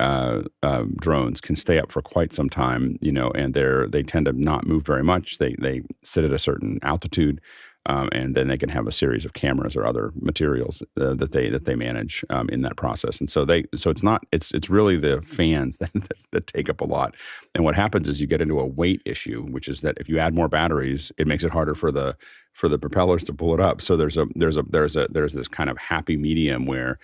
drones can stay up for quite some time. And they tend to not move very much. They sit at a certain altitude. And then they can have a series of cameras or other materials that they manage in that process. And so it's really the fans that take up a lot. And what happens is you get into a weight issue, which is that if you add more batteries, it makes it harder for the propellers to pull it up. So there's this kind of happy medium where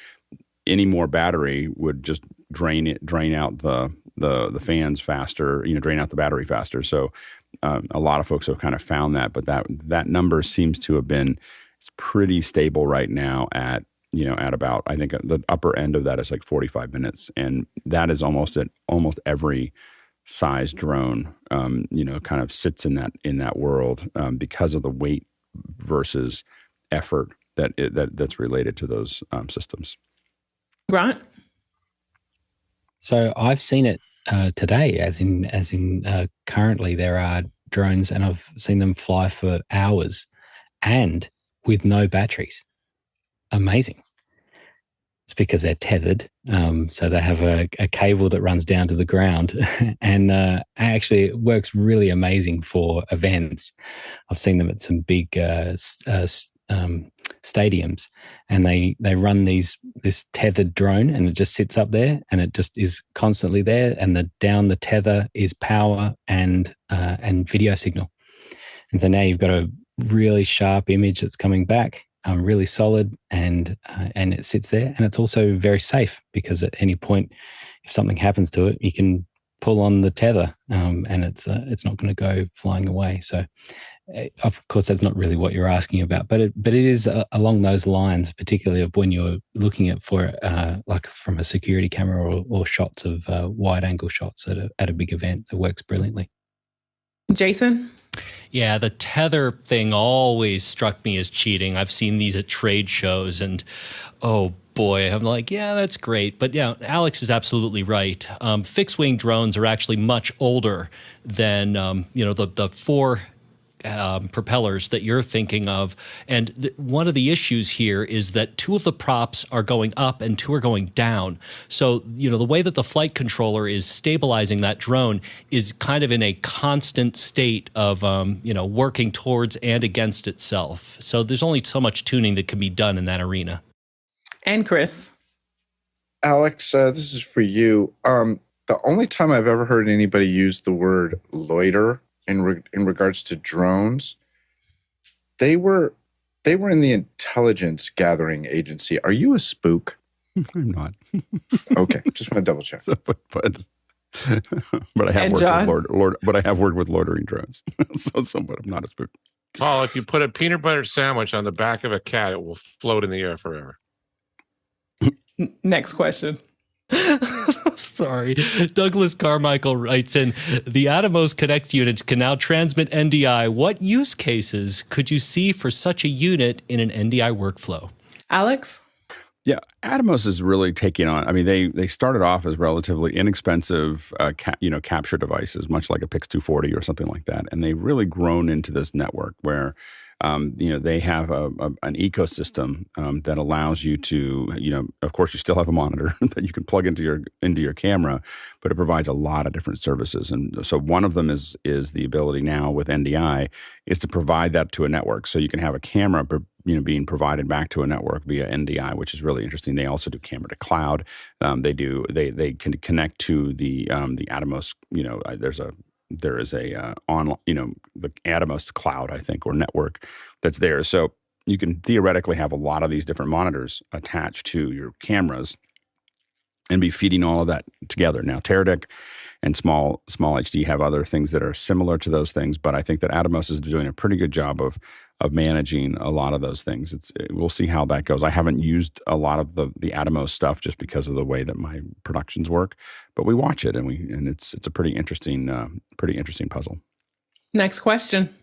any more battery would just drain out the fans faster, drain out the battery faster. So a lot of folks have kind of found that, but that number seems to have been, it's pretty stable right now at about, I think the upper end of that is like 45 minutes. And that is almost every size drone, kind of sits in that world because of the weight versus effort that's related to those systems. Grant? So I've seen it today, as in currently there are drones, and I've seen them fly for hours and with no batteries. Amazing. It's because they're tethered. So they have a cable that runs down to the ground, and actually it works really amazing for events. I've seen them at some big stadiums, and they run this tethered drone, and it just sits up there, and it just is constantly there. And down the tether is power and video signal, and so now you've got a really sharp image that's coming back, really solid, and it sits there, and it's also very safe because at any point, if something happens to it, you can pull on the tether, and it's not going to go flying away. So. Of course, that's not really what you're asking about, but it is along those lines, particularly of when you're looking at for like from a security camera or shots of wide angle shots at a big event. That works brilliantly. Jason? Yeah, the tether thing always struck me as cheating. I've seen these at trade shows, and oh boy, I'm like, yeah, that's great. But yeah, Alex is absolutely right. Fixed wing drones are actually much older than the four propellers that you're thinking of. And one of the issues here is that 2 of the props are going up and 2 are going down. So, the way that the flight controller is stabilizing that drone is kind of in a constant state of, working towards and against itself. So there's only so much tuning that can be done in that arena. And Chris. Alex, this is for you. The only time I've ever heard anybody use the word loiter in regards to drones, they were in the intelligence gathering agency. Are you a spook? I'm not. Okay, just want to double check. But I have worked with loitering drones. But I'm not a spook. Paul, if you put a peanut butter sandwich on the back of a cat, it will float in the air forever. Next question. Sorry. Douglas Carmichael writes in, the Atomos Connect units can now transmit NDI. What use cases could you see for such a unit in an NDI workflow? Alex? Yeah, Atomos is really taking on. I mean, they started off as relatively inexpensive, capture devices, much like a Pix 240 or something like that, and they've really grown into this network where, they have an ecosystem that allows you to, of course, you still have a monitor that you can plug into your camera, but it provides a lot of different services, and so one of them is the ability now with NDI is to provide that to a network, so you can have a camera being provided back to a network via NDI, which is really interesting. They also do camera to cloud. They can connect to the Atomos. There is a the Atomos cloud, I think, or network that's there. So you can theoretically have a lot of these different monitors attached to your cameras and be feeding all of that together. Now, Teradek and Small HD have other things that are similar to those things, but I think that Atomos is doing a pretty good job of managing a lot of those things. We'll see how that goes. I haven't used a lot of the Atomos stuff just because of the way that my productions work, but we watch it and it's a pretty interesting puzzle. Next question.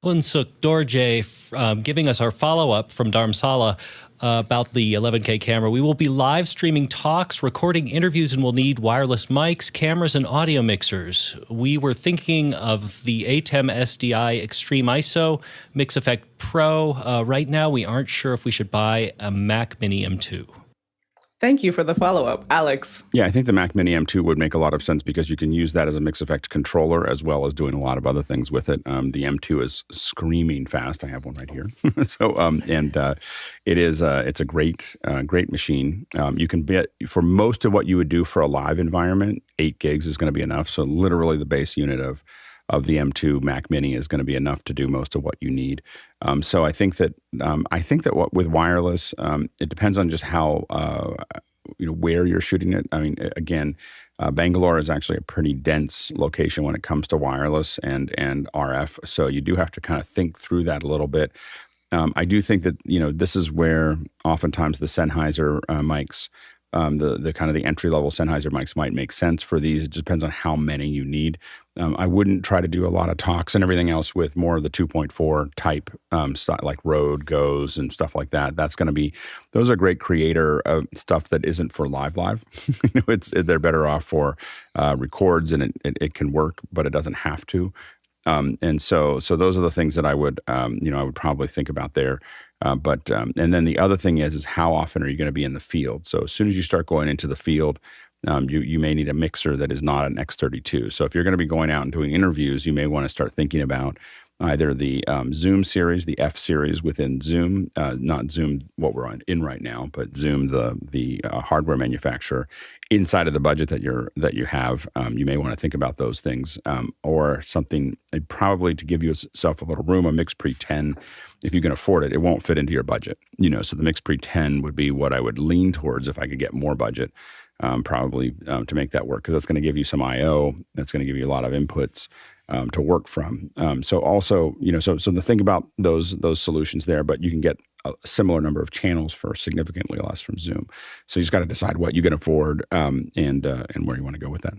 Unsuk Dorje giving us our follow-up from Dharamsala about the 11K camera. We will be live streaming talks, recording interviews, and we'll need wireless mics, cameras, and audio mixers. We were thinking of the ATEM SDI Extreme ISO Mix Effect Pro. Right now, we aren't sure if we should buy a Mac Mini M2. Thank you for the follow-up. Alex? Yeah, I think the Mac Mini M2 would make a lot of sense because you can use that as a mix effect controller as well as doing a lot of other things with it. The M2 is screaming fast. I have one right here. So, it's a great machine. You can bet for most of what you would do for a live environment, 8 gigs is going to be enough. So literally the base unit of the M2 Mac Mini is going to be enough to do most of what you need. So I think that with wireless, it depends on just how where you're shooting it. I mean, again, Bangalore is actually a pretty dense location when it comes to wireless and RF. So you do have to kind of think through that a little bit. I do think that this is where oftentimes the Sennheiser mics. The kind of the entry-level Sennheiser mics might make sense for these. It just depends on how many you need. I wouldn't try to do a lot of talks and everything else with more of the 2.4 type stuff like Rode Goes and stuff like that. Those are great creator stuff that isn't for live. They're better off for records and it can work, but it doesn't have to. And so those are the things that I would probably think about there. And then the other thing is how often are you going to be in the field? So as soon as you start going into the field, you may need a mixer that is not an X32. So if you're going to be going out and doing interviews, you may want to start thinking about either the Zoom series, the F series within Zoom, not Zoom what we're in right now, but Zoom, the hardware manufacturer, inside of the budget that you have. You may want to think about those things, or something probably to give yourself a little room, a MixPre 10. If you can afford it, it won't fit into your budget. So the MixPre 10 would be what I would lean towards if I could get more budget, probably to make that work, because that's going to give you some I/O. That's going to give you a lot of inputs to work from. So also, so the thing about those solutions there, but you can get a similar number of channels for significantly less from Zoom. So you just got to decide what you can afford and where you want to go with that.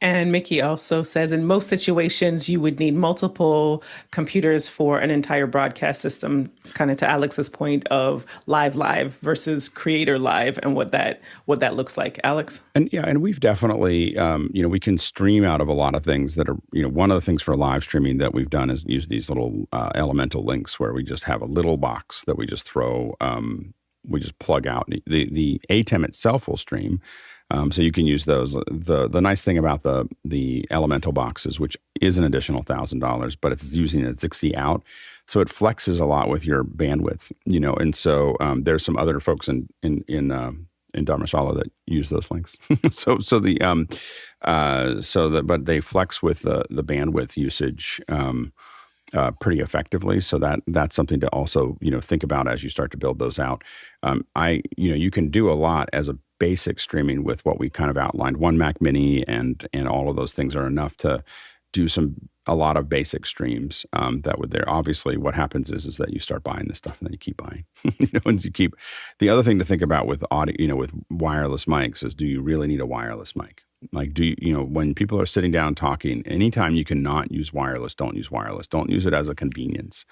And Mickey also says, in most situations, you would need multiple computers for an entire broadcast system, kind of to Alex's point of live versus creator live and what that looks like. Alex? And we've definitely, we can stream out of a lot of things that are, one of the things for live streaming that we've done is use these little elemental links where we just have a little box that we just throw, we just plug out. The ATEM itself will stream. So you can use those. The nice thing about the elemental boxes, which is an additional $1,000, but it's using a Zixi out, so it flexes a lot with your bandwidth. And so there's some other folks in Dharmasala that use those links. But they flex with the bandwidth usage pretty effectively. So that's something to also think about as you start to build those out. You can do a lot as a basic streaming with what we kind of outlined. One Mac Mini and all of those things are enough to do a lot of basic streams. That would there. Obviously, what happens is that you start buying this stuff and then you keep buying. And you keep. The other thing to think about with audio, with wireless mics is, do you really need a wireless mic? Like, when people are sitting down talking, anytime you cannot use wireless, don't use wireless. Don't use it as a convenience.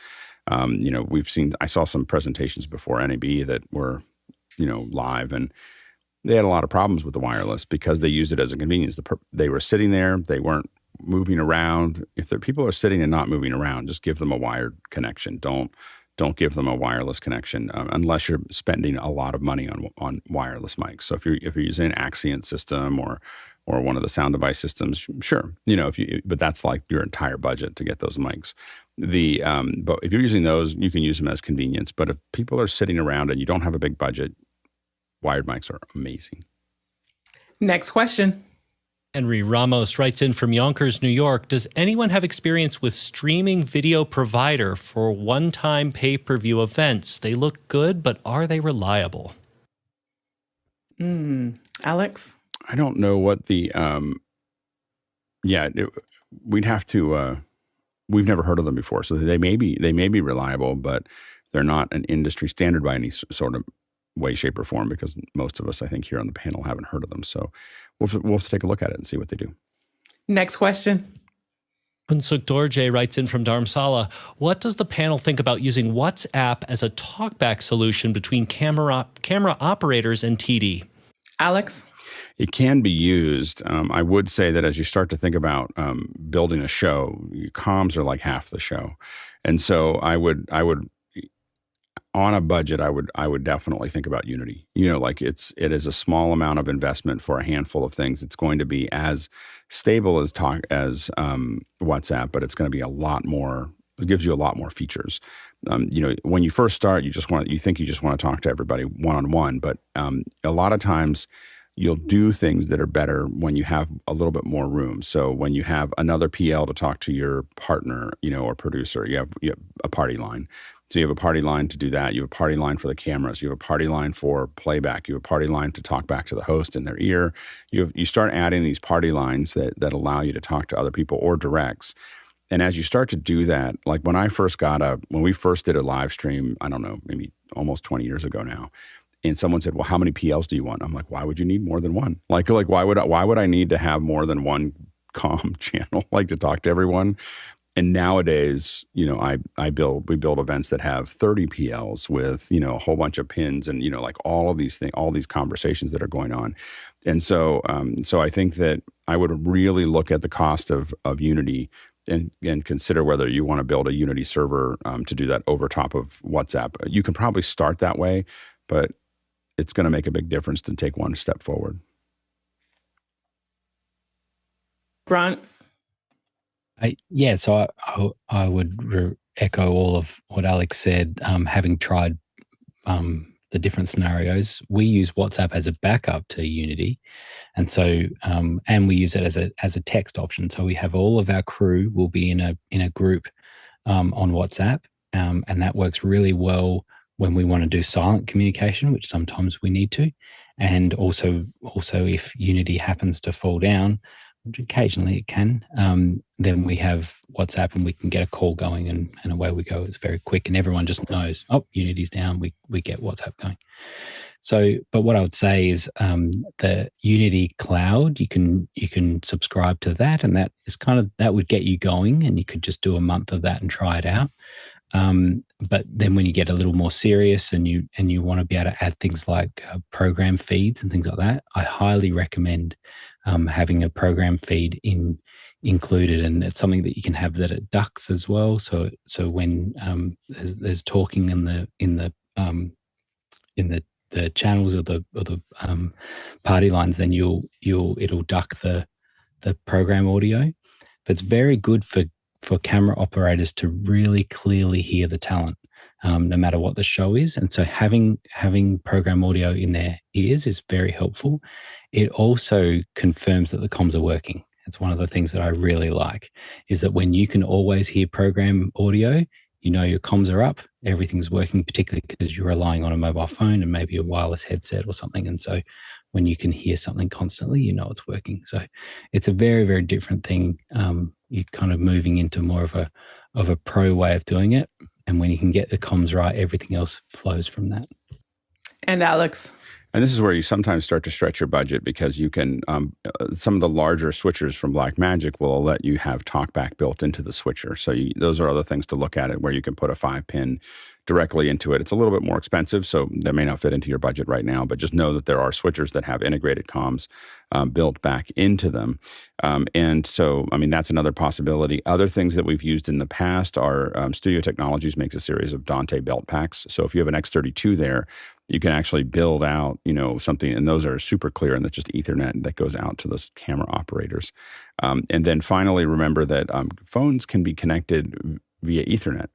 I saw some presentations before NAB that were, live, and they had a lot of problems with the wireless because they used it as a convenience. They were sitting there, they weren't moving around. If the people are sitting and not moving around, just give them a wired connection. Don't give them a wireless connection unless you're spending a lot of money on wireless mics. So if you're using an Axient system or one of the sound device systems, sure, but that's like your entire budget to get those mics. But if you're using those, you can use them as convenience. But if people are sitting around and you don't have a big budget, wired mics are amazing. Next question. Henry Ramos writes in from Yonkers, New York. Does anyone have experience with streaming video provider for one-time pay-per-view events? They look good, but are they reliable? Alex? I don't know what the, we'd have to, we've never heard of them before. So they may be reliable, but they're not an industry standard by any sort of way, shape, or form, because most of us, I think, here on the panel haven't heard of them. So we'll have to take a look at it and see what they do. Next question. Punsuk Dorje writes in from Dharamsala. What does the panel think about using WhatsApp as a talkback solution between camera operators and TD? Alex? It can be used. I would say that as you start to think about building a show, comms are like half the show. And so I would on a budget, I would definitely think about Unity. It is a small amount of investment for a handful of things. It's going to be as stable as WhatsApp, but it's going to be a lot more. It gives you a lot more features. When you first start, you just want to talk to everybody one-on-one, but a lot of times you'll do things that are better when you have a little bit more room. So when you have another PL to talk to your partner, or producer, you have a party line. So you have a party line to do that. You have a party line for the cameras. You have a party line for playback. You have a party line to talk back to the host in their ear. You start adding these party lines that allow you to talk to other people or directs. And as you start to do that, like when we first did a live stream, I don't know, maybe almost 20 years ago now, and someone said, well, how many PLs do you want? I'm like, why would you need more than one? Like why would I need to have more than one comm channel, to talk to everyone? And nowadays, we build events that have 30 PLs with, a whole bunch of pins and, all of these things, all these conversations that are going on. And so I think that I would really look at the cost of Unity and consider whether you want to build a Unity server to do that over top of WhatsApp. You can probably start that way, but it's going to make a big difference to take one step forward. Grant? So I would echo all of what Alex said. Having tried the different scenarios, we use WhatsApp as a backup to Unity, and so and we use it as a text option. So we have all of our crew will be in a group on WhatsApp, and that works really well when we want to do silent communication, which sometimes we need to, and also if Unity happens to fall down, which occasionally it can, then we have WhatsApp and we can get a call going and away we go. It's very quick and everyone just knows, Unity's down, we get WhatsApp going. But what I would say is the Unity Cloud, you can subscribe to that, and that is that would get you going, and you could just do a month of that and try it out. But then when you get a little more serious and you want to be able to add things like program feeds and things like that, I highly recommend having a program feed included, and it's something that you can have that it ducks as well. So when there's talking in the channels or the party lines, then it'll duck the program audio. But it's very good for camera operators to really clearly hear the talent, no matter what the show is. And so having program audio in their ears is very helpful. It also confirms that the comms are working. It's one of the things that I really like, is that when you can always hear program audio, you know your comms are up, everything's working, particularly because you're relying on a mobile phone and maybe a wireless headset or something. And so when you can hear something constantly, you know it's working. So it's a very, very different thing. You're kind of moving into more of a pro way of doing it. And when you can get the comms right, everything else flows from that. And Alex? And this is where you sometimes start to stretch your budget, because you can, some of the larger switchers from Blackmagic will let you have TalkBack built into the switcher. So those are other things to look at, it where you can put a 5-pin directly into it. It's a little bit more expensive, so that may not fit into your budget right now, but just know that there are switchers that have integrated comms built back into them. And so, I mean, that's another possibility. Other things that we've used in the past are Studio Technologies makes a series of Dante belt packs. So if you have an X32 there, you can actually build out, something, and those are super clear, and that's just Ethernet that goes out to those camera operators. And then finally, remember that phones can be connected via Ethernet.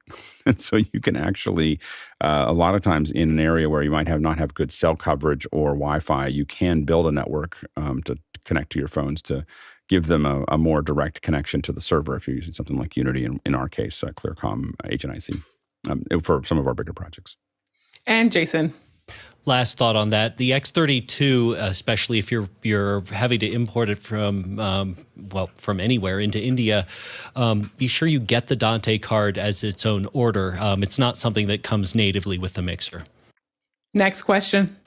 And so you can actually, a lot of times in an area where you might not have good cell coverage or Wi-Fi, you can build a network to connect to your phones to give them a more direct connection to the server if you're using something like Unity, in our case, Clearcom HNIC, for some of our bigger projects. And Jason? Last thought on that: the X32, especially if you're having to import it from anywhere into India, be sure you get the Dante card as its own order. It's not something that comes natively with the mixer. Next question.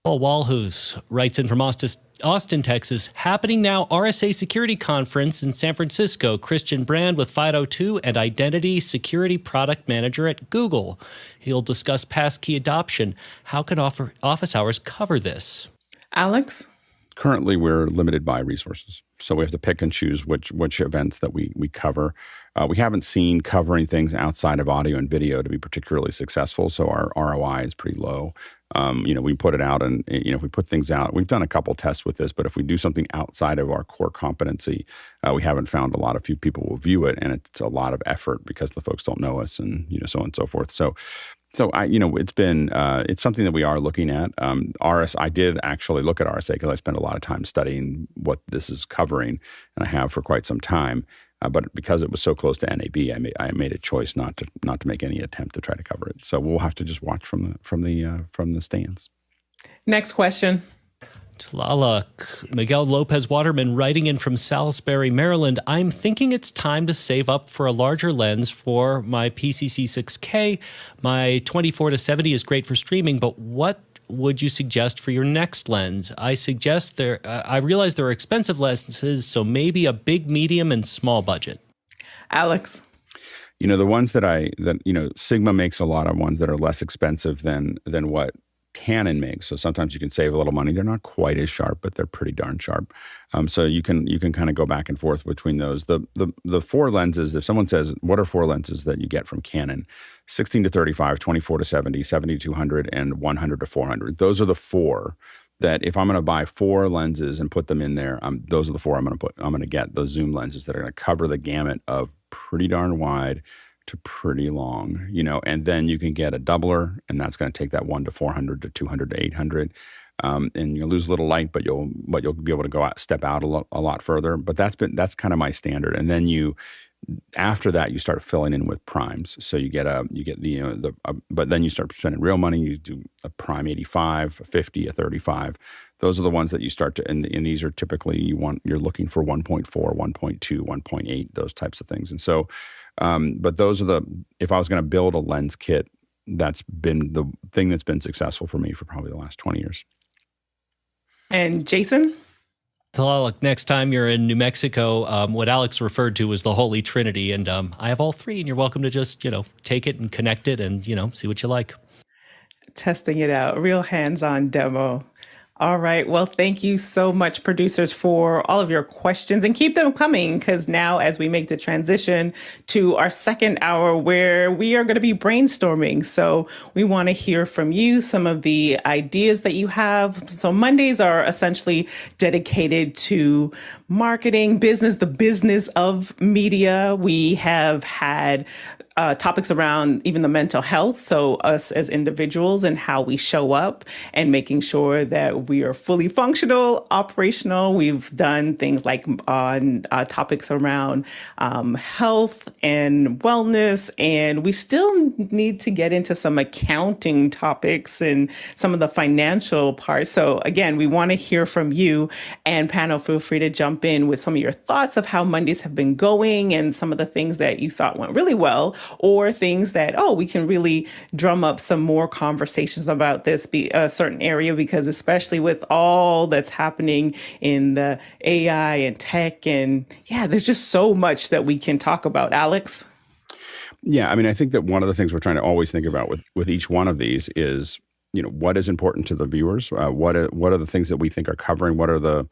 Paul Walhus writes in from Austin, Texas. Happening now, RSA Security Conference in San Francisco. Christian Brand with FIDO2 and Identity Security Product Manager at Google. He'll discuss passkey adoption. How can office hours cover this? Alex? Currently, we're limited by resources. So we have to pick and choose which events that we cover. We haven't seen covering things outside of audio and video to be particularly successful, so our ROI is pretty low. We put it out, and if we put things out, we've done a couple tests with this, but if we do something outside of our core competency, we haven't found a few people will view it, and it's a lot of effort because the folks don't know us, and so on and so forth. So it's something that we are looking at. I did actually look at RSA because I spent a lot of time studying what this is covering, and I have for quite some time. But because it was so close to NAB, I made a choice not to make any attempt to try to cover it. So we'll have to just watch from the stands. Next question. Tlaloc, Miguel Lopez Waterman writing in from Salisbury, Maryland. I'm thinking it's time to save up for a larger lens for my PCC6K. My 24-70 is great for streaming, but what would you suggest for your next lens? I realize there are expensive lenses, so maybe a big, medium, and small budget. Alex? The ones that Sigma makes a lot of ones that are less expensive than what Canon makes. So sometimes you can save a little money. They're not quite as sharp, but they're pretty darn sharp. So you can kind of go back and forth between those. The four lenses, if someone says, what are four lenses that you get from Canon? 16-35, 24-70, 70-200, and 100-400. Those are the four that if I'm going to buy four lenses and put them in there, those are the four I'm going to get, those zoom lenses that are going to cover the gamut of pretty darn wide to pretty long, and then you can get a doubler, and that's going to take that 1-400 to 200 to 800, and you'll lose a little light, but you'll be able to step out a lot further. But that's kind of my standard. And then after that you start filling in with primes. So but then you start spending real money. You do a prime 85, a 50, a 35. Those are the ones that you start to, and these are typically you're looking for 1.4, 1.2, 1.8, those types of things. And so, but those are if I was going to build a lens kit that's been the thing that's been successful for me for probably the last 20 years. And Jason? Well, look, next time you're in New Mexico, what Alex referred to was the Holy Trinity, and I have all three, and you're welcome to just, take it and connect it and, see what you like. Testing it out, real hands-on demo. All right. Well, thank you so much, producers, for all of your questions, and keep them coming, because now as we make the transition to our second hour where we are going to be brainstorming. So we want to hear from you, some of the ideas that you have. So Mondays are essentially dedicated to marketing, business, the business of media. We have had topics around even the mental health. So us as individuals and how we show up and making sure that we are fully functional, operational. We've done things like on topics around health and wellness. And we still need to get into some accounting topics and some of the financial parts. So again, we want to hear from you, and panel, feel free to jump in with some of your thoughts of how Mondays have been going and some of the things that you thought went really well, or things that, we can really drum up some more conversations about this a certain area, because especially with all that's happening in the AI and tech, and there's just so much that we can talk about. Alex? Yeah, I mean, I think that one of the things we're trying to always think about with each one of these is, what is important to the viewers? What are the things that we think are covering? What are the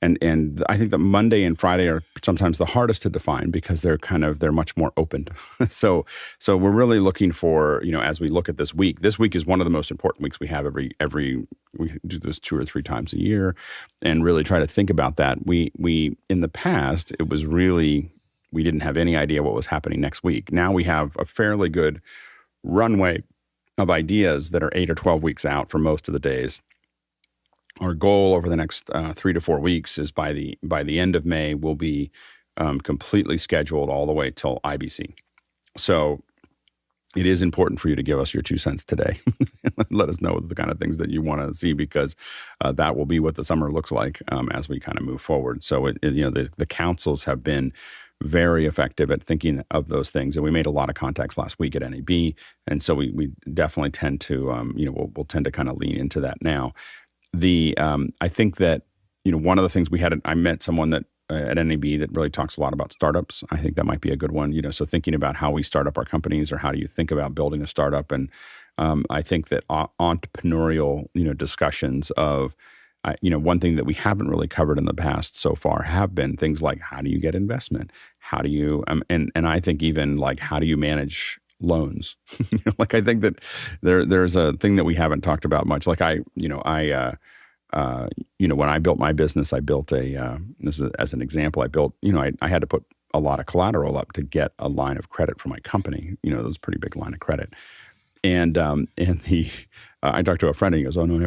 And I think that Monday and Friday are sometimes the hardest to define because they're much more open. So we're really looking for, as we look at this week is one of the most important weeks we have every we do this 2 or 3 times a year and really try to think about that. We in the past, it was really, we didn't have any idea what was happening next week. Now we have a fairly good runway of ideas that are 8 or 12 weeks out for most of the days. Our goal over the next 3 to 4 weeks is by the end of May, we'll be completely scheduled all the way till IBC. So it is important for you to give us your 2 cents today. Let us know the kind of things that you want to see, because that will be what the summer looks like as we kind of move forward. So the councils have been very effective at thinking of those things, and we made a lot of contacts last week at NAB, and so we definitely tend to we'll tend to kind of lean into that now. I think that, one of the things I met someone that at NAB that really talks a lot about startups. I think that might be a good one, so thinking about how we start up our companies, or how do you think about building a startup. And I think that entrepreneurial, discussions of, one thing that we haven't really covered in the past so far have been things like, how do you get investment? How do you, and I think even like, how do you manage loans? I think that there's a thing that we haven't talked about much. Like when I built my business, I built this is as an example, I had to put a lot of collateral up to get a line of credit for my company. It was a pretty big line of credit. And I talked to a friend and he goes, "Oh no,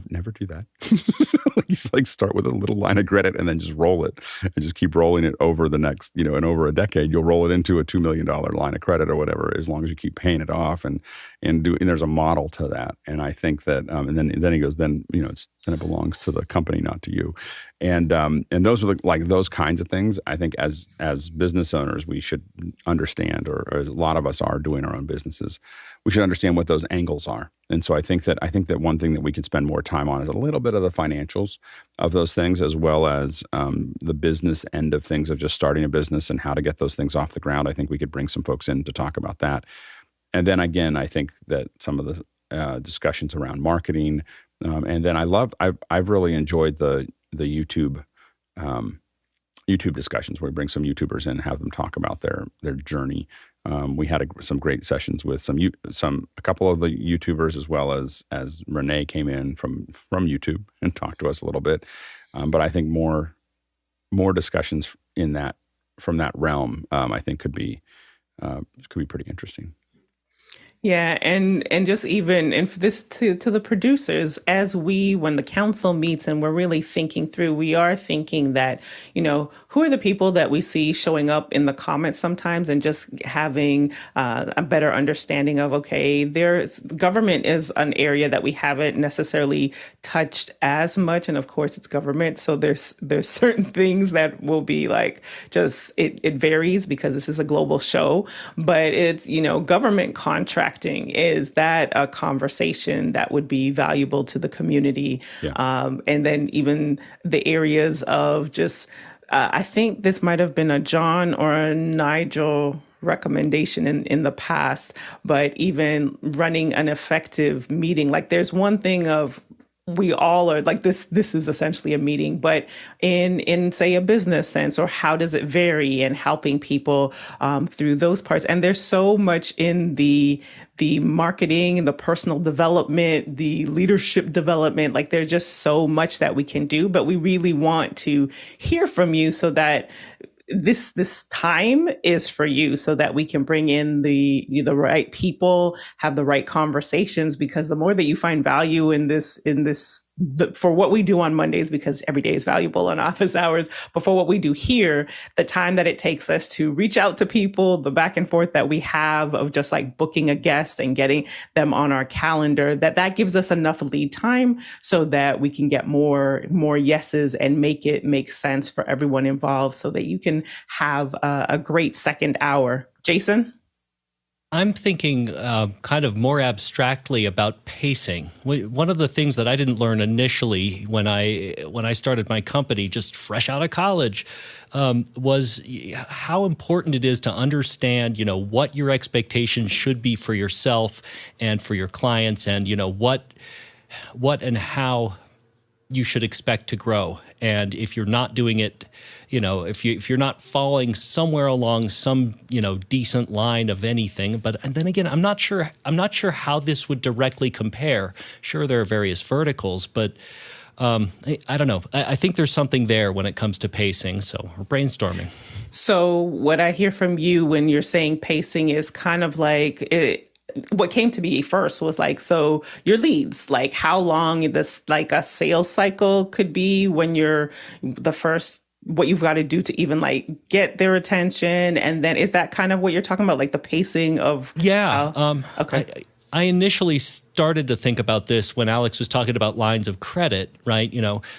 never do that." He's like, start with a little line of credit and then just roll it and just keep rolling it over the next, and over a decade, you'll roll it into a $2 million line of credit or whatever, as long as you keep paying it off and there's a model to that. And I think that, and then he goes, then it belongs to the company, not to you. And those are those kinds of things. I think as business owners, we should understand, or a lot of us are doing our own businesses, we should understand what those angles are. And so I think that one thing that we can spend more time on is a little bit of the financials of those things, as well as the business end of things, of just starting a business and how to get those things off the ground. I think we could bring some folks in to talk about that. And then again, I think that some of the discussions around marketing, and then I've really enjoyed the YouTube discussions where we bring some YouTubers in and have them talk about their journey. We had some great sessions with a couple of the YouTubers, as well as Renee came in from YouTube and talked to us a little bit. But I think more discussions from that realm, I think could be pretty interesting. Yeah, and just even, and for this to the producers, when the council meets and we're really thinking through, we are thinking that, who are the people that we see showing up in the comments sometimes, and just having a better understanding of, okay, government is an area that we haven't necessarily touched as much. And of course it's government. So there's certain things that will be like, just, it varies because this is a global show, but it's, government contract contracting? Is that a conversation that would be valuable to the community? Yeah. And then even the areas of just, I think this might have been a John or a Nigel recommendation in the past, but even running an effective meeting, like there's one thing of we all are like this is essentially a meeting, but in say a business sense, or how does it vary, and helping people through those parts. And there's so much in the marketing, the personal development, the leadership development, like there's just so much that we can do, but we really want to hear from you so that this time is for you, so that we can bring in the right people, have the right conversations, because the more that you find value in this for what we do on Mondays, because every day is valuable on office hours, but for what we do here, the time that it takes us to reach out to people, the back and forth that we have of just like booking a guest and getting them on our calendar, that gives us enough lead time so that we can get more yeses and make it make sense for everyone involved, so that you can have a great second hour. Jason? I'm thinking kind of more abstractly about pacing. One of the things that I didn't learn initially when I started my company, just fresh out of college, was how important it is to understand, what your expectations should be for yourself and for your clients, and what and how you should expect to grow. And if you're not doing it, if you're not following somewhere along some, decent line of anything, and then again, I'm not sure how this would directly compare. Sure, there are various verticals, but I don't know. I think there's something there when it comes to pacing. So we're brainstorming. So what I hear from you when you're saying pacing is kind of like what came to me first was like, so your leads, like how long this, like a sales cycle could be when you're the first, what you've got to do to even like get their attention. And then is that kind of what you're talking about? Like the pacing of? Yeah. Okay. I initially started to think about this when Alex was talking about lines of credit, right?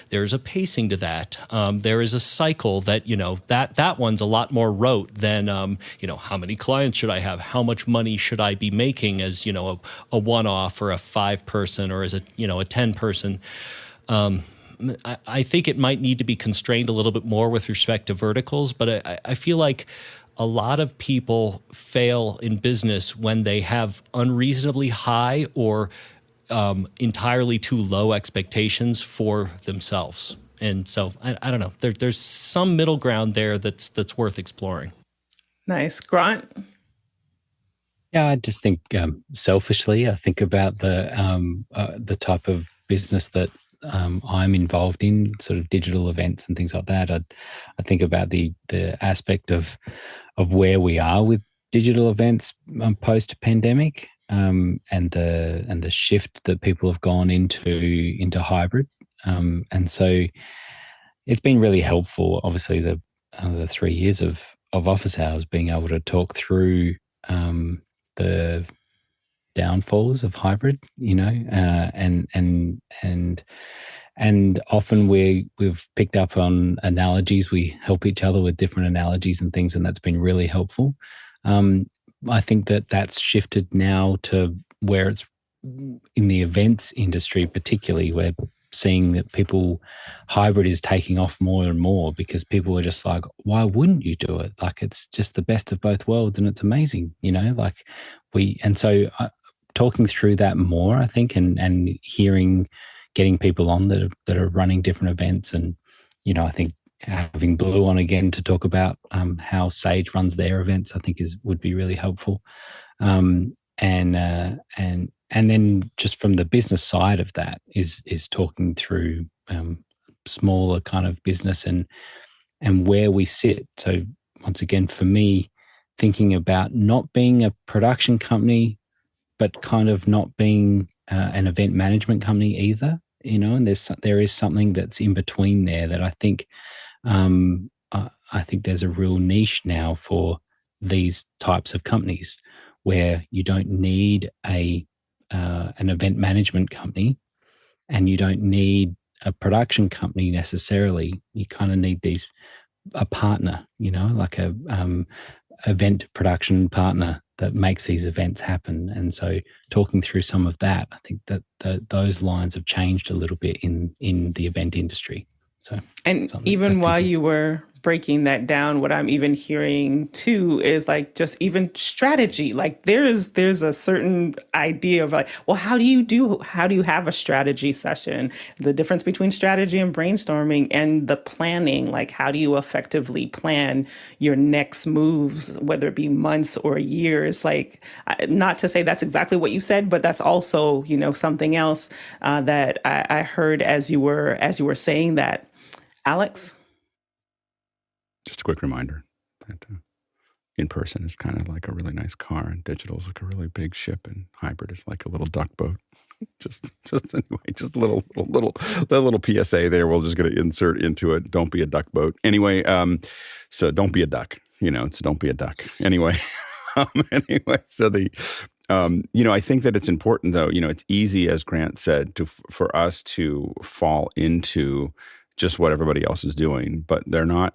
There's a pacing to that. There is a cycle that, that one's a lot more rote than, how many clients should I have? How much money should I be making as, a one-off or a 5-person or as a 10-person? I think it might need to be constrained a little bit more with respect to verticals, but I feel like a lot of people fail in business when they have unreasonably high or entirely too low expectations for themselves. And so I don't know. There's some middle ground there that's worth exploring. Nice. Grant? Yeah, I just think selfishly, I think about the type of business that I'm involved in, sort of digital events and things like that. I think about the aspect of where we are with digital events post pandemic, and the shift that people have gone into hybrid, and so it's been really helpful. Obviously, the 3 years of office hours, being able to talk through the downfalls of hybrid, and often we've picked up on analogies. We help each other with different analogies and things, and that's been really helpful. I think that's shifted now to where it's in the events industry, particularly, where seeing that hybrid is taking off more and more, because people are just like, why wouldn't you do it? Like, it's just the best of both worlds and it's amazing, talking through that more, I think, and getting people on that are running different events. And, I think having Blue on again to talk about how Sage runs their events, I think would be really helpful. And then just from the business side of that is talking through smaller kind of business and where we sit. So once again, for me, thinking about not being a production company, but kind of not being an event management company either, and there is something that's in between there that I think there's a real niche now for these types of companies, where you don't need an event management company, and you don't need a production company necessarily. You kind of need a partner, like a event production partner that makes these events happen. And so talking through some of that, I think that those lines have changed a little bit in the event industry. So, and even while you were breaking that down, what I'm even hearing too is like just even strategy. Like there's a certain idea of like, well, how do you have a strategy session? The difference between strategy and brainstorming and the planning, like how do you effectively plan your next moves, whether it be months or years? Like, not to say that's exactly what you said, but that's also, something else that I heard as you were saying that. Alex? Just a quick reminder that in person is kind of like a really nice car, and digital is like a really big ship, and hybrid is like a little duck boat. just anyway, just a little PSA there. We're just going to insert into it. Don't be a duck boat. Anyway, so don't be a duck. So don't be a duck. Anyway, so I think that it's important though. It's easy, as Grant said, for us to fall into just what everybody else is doing, but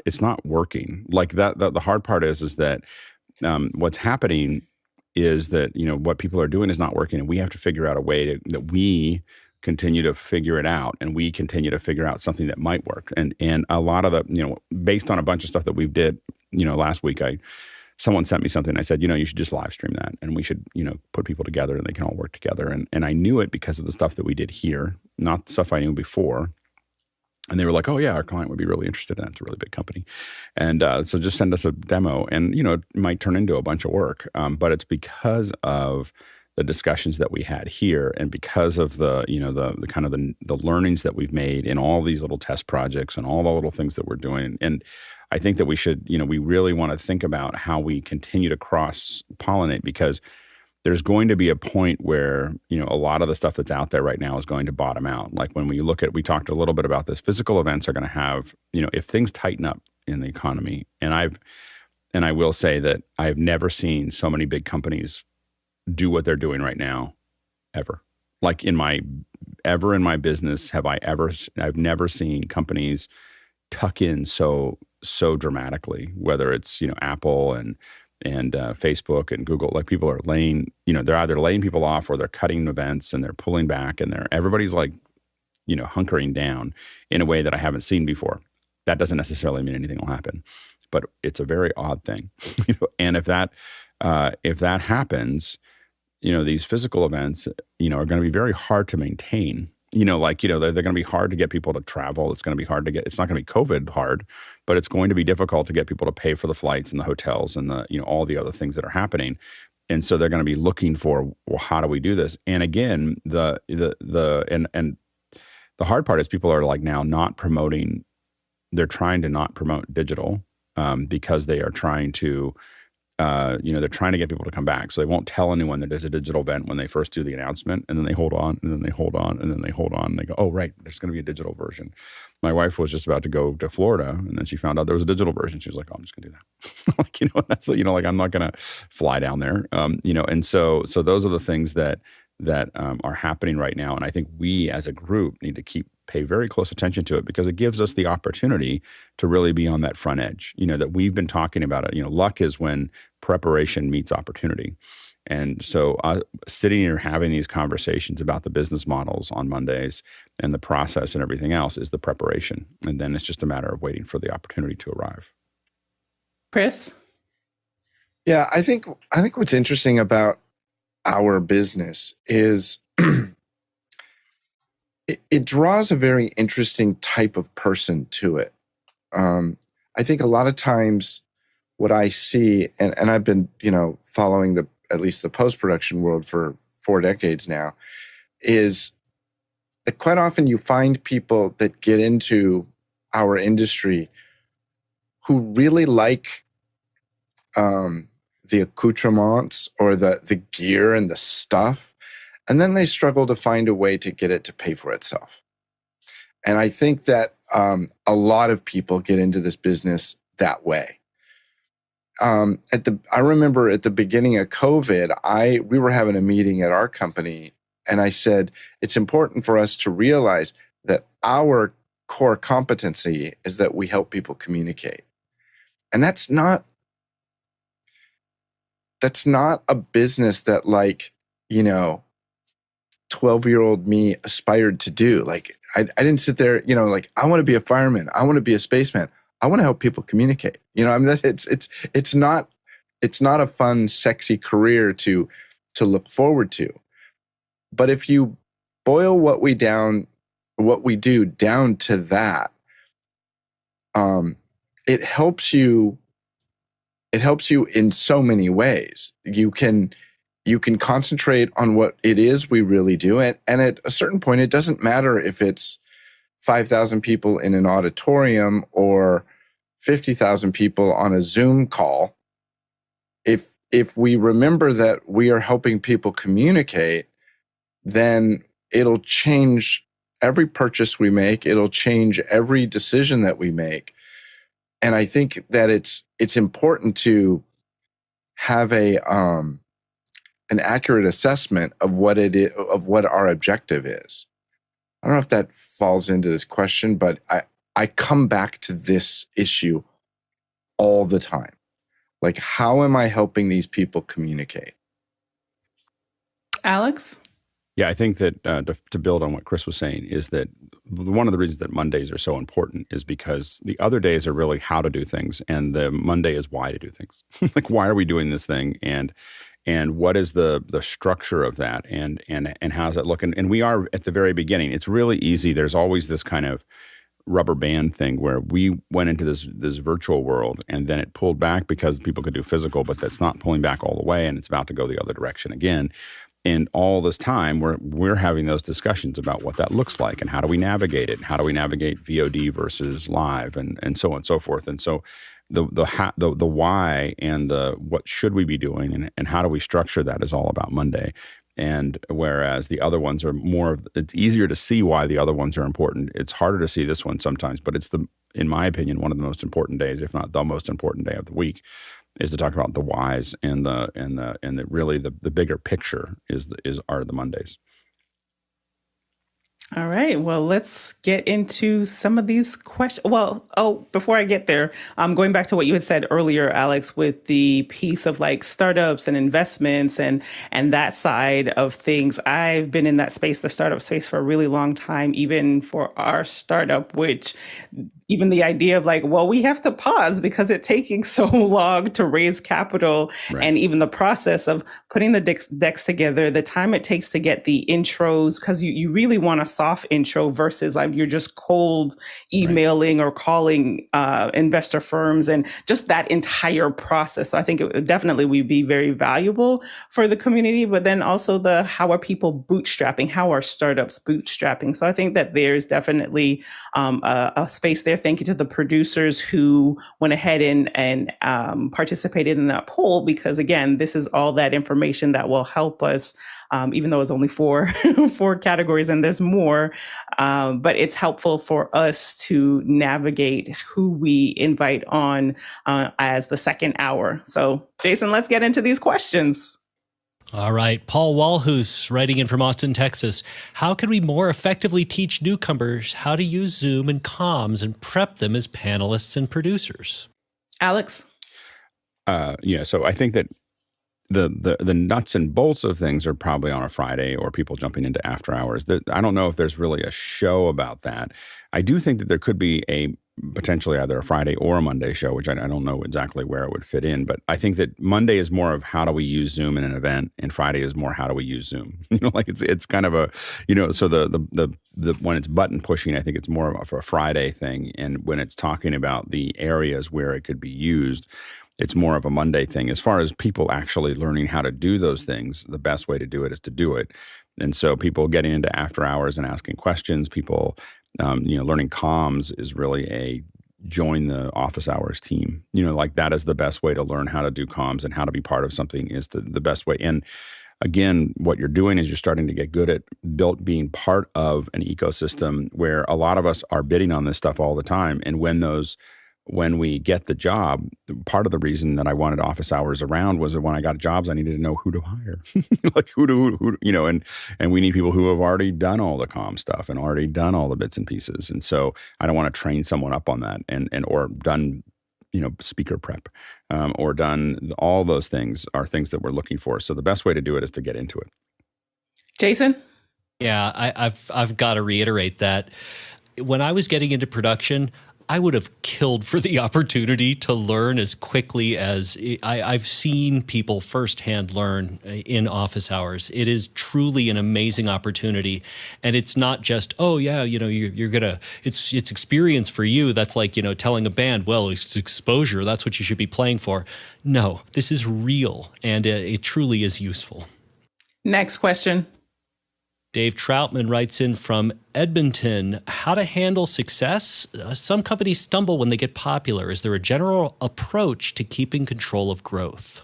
it's not working like that. The hard part is that what's happening is that, what people are doing is not working, and we have to figure out a way that we continue to figure it out, and we continue to figure out something that might work. And a lot of the, based on a bunch of stuff that we did, last week, someone sent me something. I said, you should just live stream that, and we should, put people together and they can all work together. And I knew it because of the stuff that we did here, not the stuff I knew before. And they were like, oh, yeah, our client would be really interested in that. It's a really big company. And so just send us a demo. And, it might turn into a bunch of work. But it's because of the discussions that we had here, and because of the kind of the learnings that we've made in all these little test projects and all the little things that we're doing. And I think that we should, we really want to think about how we continue to cross-pollinate, because there's going to be a point where, a lot of the stuff that's out there right now is going to bottom out. Like when we talked a little bit about this, physical events are going to have, if things tighten up in the economy, and I will say that I've never seen so many big companies do what they're doing right now, ever. Like in my business, I've never seen companies tuck in so dramatically, whether it's, Apple and Facebook and Google. Like people are laying, they're either laying people off or they're cutting events and they're pulling back, and everybody's like, hunkering down in a way that I haven't seen before. That doesn't necessarily mean anything will happen, but it's a very odd thing. And if that happens, these physical events, are going to be very hard to maintain. They're going to be hard to get people to travel. It's going to be hard to get, it's not going to be COVID hard, but it's going to be difficult to get people to pay for the flights and the hotels and all the other things that are happening. And so they're going to be looking for, well, how do we do this? And again, the hard part is people are like now not promoting, they're trying to not promote digital because they are trying to, they're trying to get people to come back. So they won't tell anyone that there's a digital event when they first do the announcement, and then they hold on, and then they hold on, and then they hold on, and they go, oh, right, there's going to be a digital version. My wife was just about to go to Florida, and then she found out there was a digital version. She was like, oh, I'm just going to do that. That's, I'm not going to fly down there. And so those are the things that are happening right now. And I think we as a group need to pay very close attention to it, because it gives us the opportunity to really be on that front edge, that we've been talking about it. Luck is when preparation meets opportunity. And so sitting here having these conversations about the business models on Mondays and the process and everything else is the preparation. And then it's just a matter of waiting for the opportunity to arrive. Chris? Yeah, I think what's interesting about our business is it draws a very interesting type of person to it. I think a lot of times what I see, and I've been, following at least the post-production world for 4 decades now, is that quite often you find people that get into our industry who really like the accoutrements or the gear and the stuff, and then they struggle to find a way to get it to pay for itself. And I think that a lot of people get into this business that way. I remember at the beginning of COVID, we were having a meeting at our company, and I said, it's important for us to realize that our core competency is that we help people communicate. And that's not that's not a business that, like, 12-year-old me aspired to do. Like, I didn't sit there, like, I want to be a fireman. I want to be a spaceman. I want to help people communicate. I mean, it's not a fun, sexy career to look forward to. But if you boil what we do down to that, it helps you in so many ways. You can concentrate on what it is we really do. And at a certain point, it doesn't matter if it's 5,000 people in an auditorium or 50,000 people on a Zoom call. If we remember that we are helping people communicate, then it'll change every purchase we make. It'll change every decision that we make. And I think that it's important to have an accurate assessment of what it is, of what our objective is. I don't know if that falls into this question, but I come back to this issue all the time. Like, how am I helping these people communicate? Alex? Yeah, I think that to build on what Chris was saying is that one of the reasons that Mondays are so important is because the other days are really how to do things, and the Monday is why to do things. Like, why are we doing this thing, and what is the structure of that, and how does that look? And we are at the very beginning. It's really easy. There's always this kind of rubber band thing where we went into this virtual world, and then it pulled back because people could do physical, but that's not pulling back all the way, and it's about to go the other direction again. And all this time, we're having those discussions about what that looks like and how do we navigate it, and how do we navigate VOD versus live, and so on and so forth. And so the why and the what should we be doing and how do we structure that is all about Monday. And whereas the other ones are it's easier to see why the other ones are important. It's harder to see this one sometimes, but it's in my opinion, one of the most important days, if not the most important day of the week, is to talk about the whys and the really the bigger picture are the Mondays. All right. Well, let's get into some of these questions. Well, before I get there, going back to what you had said earlier, Alex, with the piece of like startups and investments and that side of things. I've been in that space, the startup space, for a really long time, even for our startup, which even the idea of like, well, we have to pause because it's taking so long to raise capital. Right. And even the process of putting the decks together, the time it takes to get the intros, because you really want a soft intro versus like you're just cold emailing or calling investor firms, and just that entire process. So I think it would be very valuable for the community, but then also how are people bootstrapping? How are startups bootstrapping? So I think that there's definitely a space there. Thank you to the producers who went ahead and participated in that poll, because again, this is all that information that will help us, even though it's only four categories and there's more, but it's helpful for us to navigate who we invite on as the second hour. So Jason, let's get into these questions. All right. Paul Walhus, writing in from Austin, Texas. How can we more effectively teach newcomers how to use Zoom and comms and prep them as panelists and producers? Alex? So I think that the nuts and bolts of things are probably on a Friday, or people jumping into after hours. I don't know if there's really a show about that. I do think that there could be potentially either a Friday or a Monday show, which I don't know exactly where it would fit in. But I think that Monday is more of how do we use Zoom in an event, and Friday is more how do we use Zoom. Like it's kind of a, so the when it's button pushing, I think it's more of a Friday thing. And when it's talking about the areas where it could be used, it's more of a Monday thing. As far as people actually learning how to do those things, the best way to do it is to do it. And so people getting into after hours and asking questions, people, learning comms is really a join the office hours team. Like that is the best way to learn how to do comms, and how to be part of something is the best way. And again, what you're doing is you're starting to get good at being part of an ecosystem where a lot of us are bidding on this stuff all the time. And when we get the job, part of the reason that I wanted office hours around was that when I got jobs, I needed to know who to hire, like who, and we need people who have already done all the comm stuff and already done all the bits and pieces. And so I don't want to train someone up on that or done, speaker prep, or done all those things are things that we're looking for. So the best way to do it is to get into it. Jason? Yeah, I've got to reiterate that when I was getting into production, I would have killed for the opportunity to learn as quickly as I've seen people firsthand learn in office hours. It is truly an amazing opportunity. And it's not just, oh yeah, you're gonna, it's experience for you. That's like, telling a band, well, it's exposure. That's what you should be playing for. No, this is real. And it truly is useful. Next question. Dave Troutman writes in from Edmonton, how to handle success? Some companies stumble when they get popular. Is there a general approach to keeping control of growth?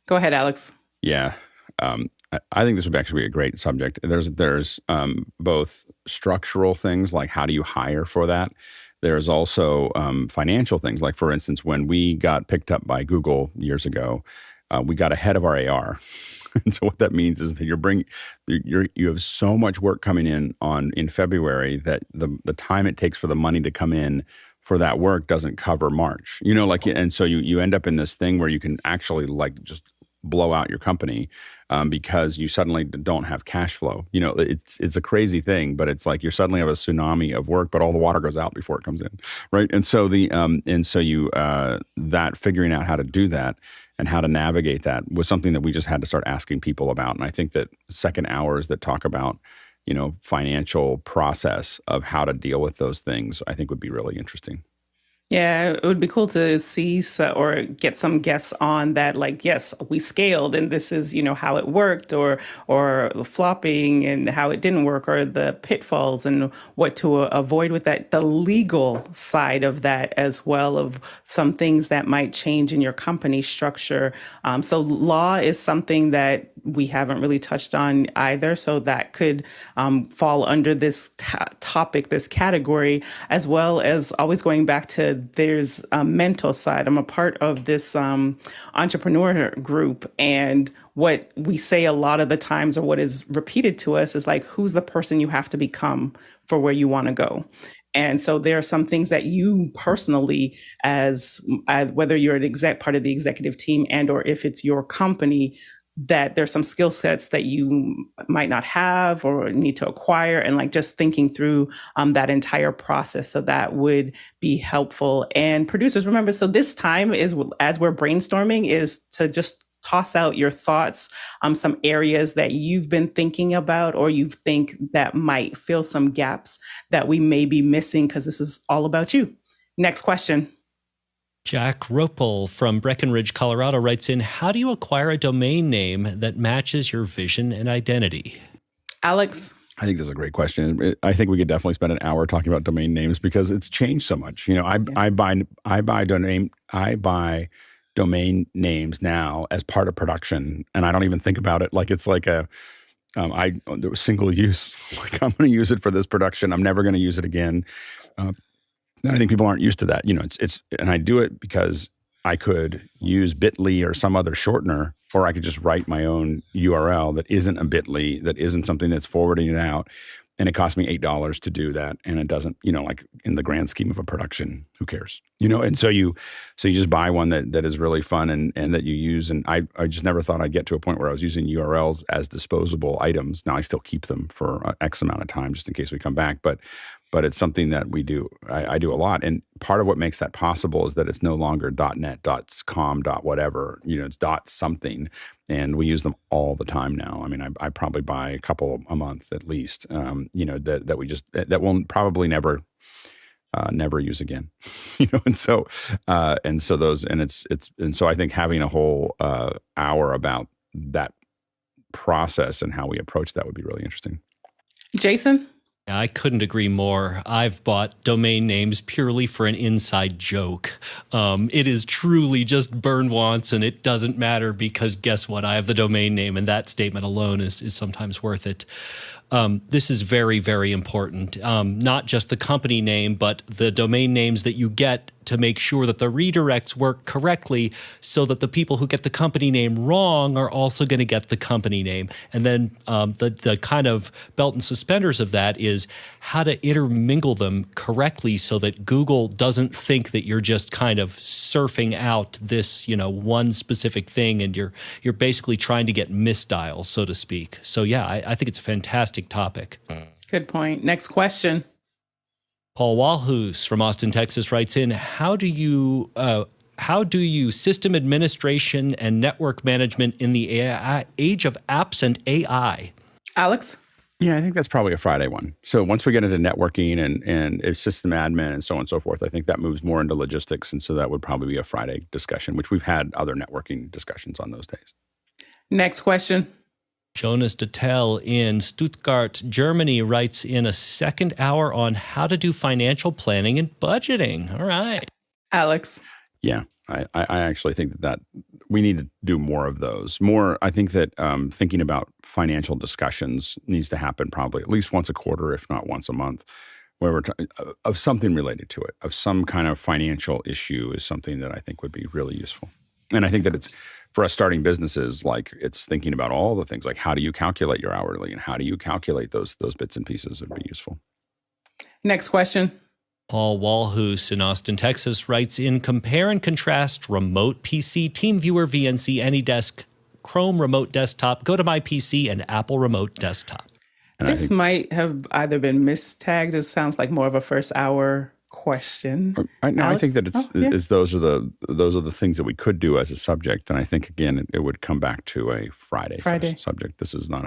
Go ahead, Alex. Yeah. I think this would actually be a great subject. There's both structural things, like how do you hire for that? There's also financial things, like for instance, when we got picked up by Google years ago, we got ahead of our AR. And so what that means is that you have so much work coming in February that the time it takes for the money to come in for that work doesn't cover March. And so you end up in this thing where you can actually just blow out your company because you suddenly don't have cash flow. It's a crazy thing, but it's like you suddenly have a tsunami of work, but all the water goes out before it comes in, right? And so that figuring out how to do that and how to navigate that was something that we just had to start asking people about. And I think that second hours that talk about, financial process of how to deal with those things, I think would be really interesting. Yeah, it would be cool to see or get some guests on that, like, yes, we scaled and this is, how it worked, or the flopping and how it didn't work, or the pitfalls and what to avoid with that, the legal side of that as well, of some things that might change in your company structure. So law is something that we haven't really touched on either. So that could fall under this topic, this category, as well as always going back to there's a mental side. I'm a part of this entrepreneur group, and what we say a lot of the times, or what is repeated to us, is like, who's the person you have to become for where you want to go? And so there are some things that you personally, as whether you're an part of the executive team and or if it's your company, that there's some skill sets that you might not have or need to acquire, and just thinking through that entire process. So that would be helpful. And producers, remember, so this time is, as we're brainstorming, is to just toss out your thoughts, some areas that you've been thinking about, or you think that might fill some gaps that we may be missing, because this is all about you. Next question. Jack Ropel from Breckenridge, Colorado writes in, how do you acquire a domain name that matches your vision and identity? Alex? I think this is a great question. I think we could definitely spend an hour talking about domain names because it's changed so much. I buy domain names now as part of production, and I don't even think about it like it's like a single use. Like, I'm going to use it for this production. I'm never going to use it again. I think people aren't used to that. And I do it because I could use Bitly or some other shortener, or I could just write my own URL that isn't a Bitly, that isn't something that's forwarding it out. And it cost me $8 to do that. And it doesn't, like in the grand scheme of a production, who cares? And so you just buy one that is really fun and that you use. And I just never thought I'd get to a point where I was using URLs as disposable items. Now I still keep them for X amount of time just in case we come back. But it's something that we do. I do a lot. And part of what makes that possible is that it's no longer .net, .com, .whatever. It's .something. And we use them all the time now. I mean, I probably buy a couple a month at least, that we'll probably never use again. And so I think having a whole hour about that process and how we approach that would be really interesting. Jason? I couldn't agree more. I've bought domain names purely for an inside joke. It is truly just burn once and it doesn't matter, because guess what? I have the domain name, and that statement alone is sometimes worth it. This is very, very important. Not just the company name, but the domain names that you get to make sure that the redirects work correctly so that the people who get the company name wrong are also going to get the company name. And then the kind of belt and suspenders of that is how to intermingle them correctly so that Google doesn't think that you're just kind of surfing out this, one specific thing and you're basically trying to get misdials, so to speak. So yeah, I think it's a fantastic topic. Good point. Next question. Paul Walhus from Austin, Texas writes in, how do you system administration and network management in the age of apps and AI? Alex? Yeah, I think that's probably a Friday one. So once we get into networking and system admin and so on and so forth, I think that moves more into logistics. And so that would probably be a Friday discussion, which we've had other networking discussions on those days. Next question. Jonas Dettel in Stuttgart, Germany writes in a second hour on how to do financial planning and budgeting. All right. Alex. Yeah, I actually think that we need to do more of those. I think that thinking about financial discussions needs to happen probably at least once a quarter, if not once a month, where we're of something related to it, of some kind of financial issue is something that I think would be really useful. And I think that it's, for us starting businesses, like it's thinking about all the things, like how do you calculate your hourly and how do you calculate those bits and pieces would be useful. Next question. Paul Walhus in Austin, Texas writes in, compare and contrast RemotePC, TeamViewer, VNC, AnyDesk, Chrome Remote Desktop, GoToMyPC, and Apple Remote Desktop. And this might have either been mistagged. This sounds like more of a first hour question. I think that it's those are the things that we could do as a subject, and I think again it would come back to a Friday. Subject. This is not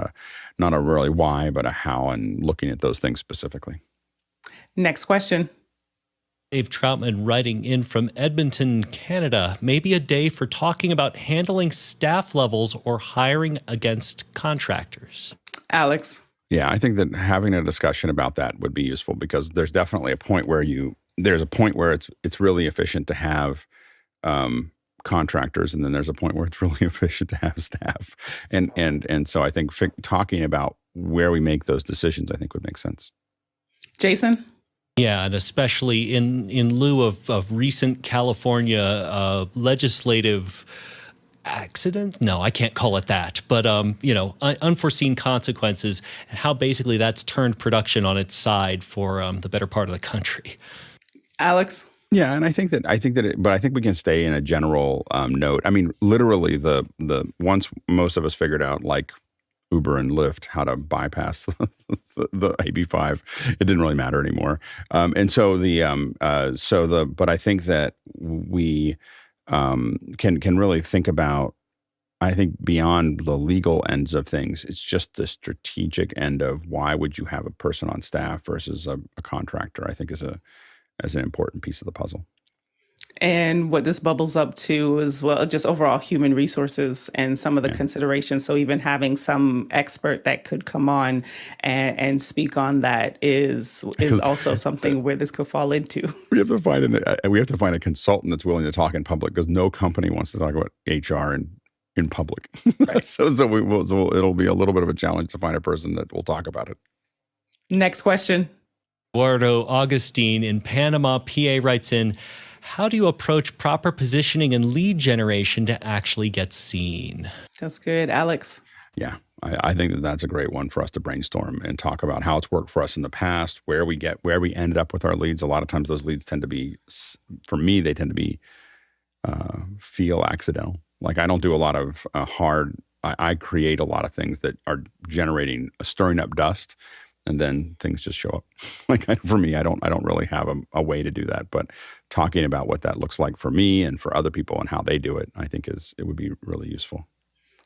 a really why, but a how, and looking at those things specifically. Next question. Dave Troutman writing in from Edmonton, Canada. Maybe a day for talking about handling staff levels or hiring against contractors. Alex. Yeah, I think that having a discussion about that would be useful because there's definitely a point where it's really efficient to have contractors, and then there's a point where it's really efficient to have staff, and so I think talking about where we make those decisions, I think would make sense. Jason. Yeah, and especially in lieu of recent California legislative accident? No, I can't call it that. But, unforeseen consequences and how basically that's turned production on its side for the better part of the country. Alex? Yeah, and I think we can stay in a general note. I mean, literally the once most of us figured out, like Uber and Lyft, how to bypass the AB5, it didn't really matter anymore. But I think that we can really think about, I think, beyond the legal ends of things. It's just the strategic end of why would you have a person on staff versus a contractor, I think is an important piece of the puzzle. And what this bubbles up to as well, just overall human resources and some of the considerations. So even having some expert that could come on and speak on that is also something where this could fall into. We have to find a consultant that's willing to talk in public, because no company wants to talk about HR in public. Right. so it'll be a little bit of a challenge to find a person that will talk about it. Next question. Eduardo Augustine in Panama, PA writes in, how do you approach proper positioning and lead generation to actually get seen? That's good. Alex? Yeah, I think that's a great one for us to brainstorm and talk about how it's worked for us in the past, where we ended up with our leads. A lot of times those leads tend to be, for me, they tend to be feel accidental. Like I don't do a lot of I create a lot of things that are stirring up dust, and then things just show up. Like for me, I don't really have a way to do that. But talking about what that looks like for me and for other people and how they do it, I think it would be really useful.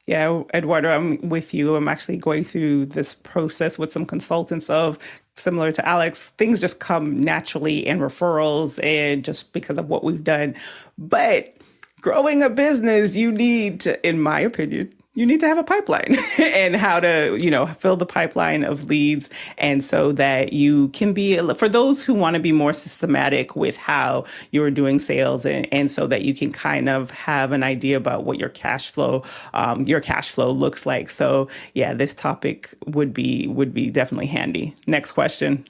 Yeah, Eduardo, I'm with you. I'm actually going through this process with some consultants of, similar to Alex, things just come naturally and referrals and just because of what we've done. But growing a business, you need to, in my opinion, you need to have a pipeline and how to, fill the pipeline of leads. And so that you can be, for those who want to be more systematic with how you're doing sales and so that you can kind of have an idea about what your cash flow looks like. So yeah, this topic would be definitely handy. Next question.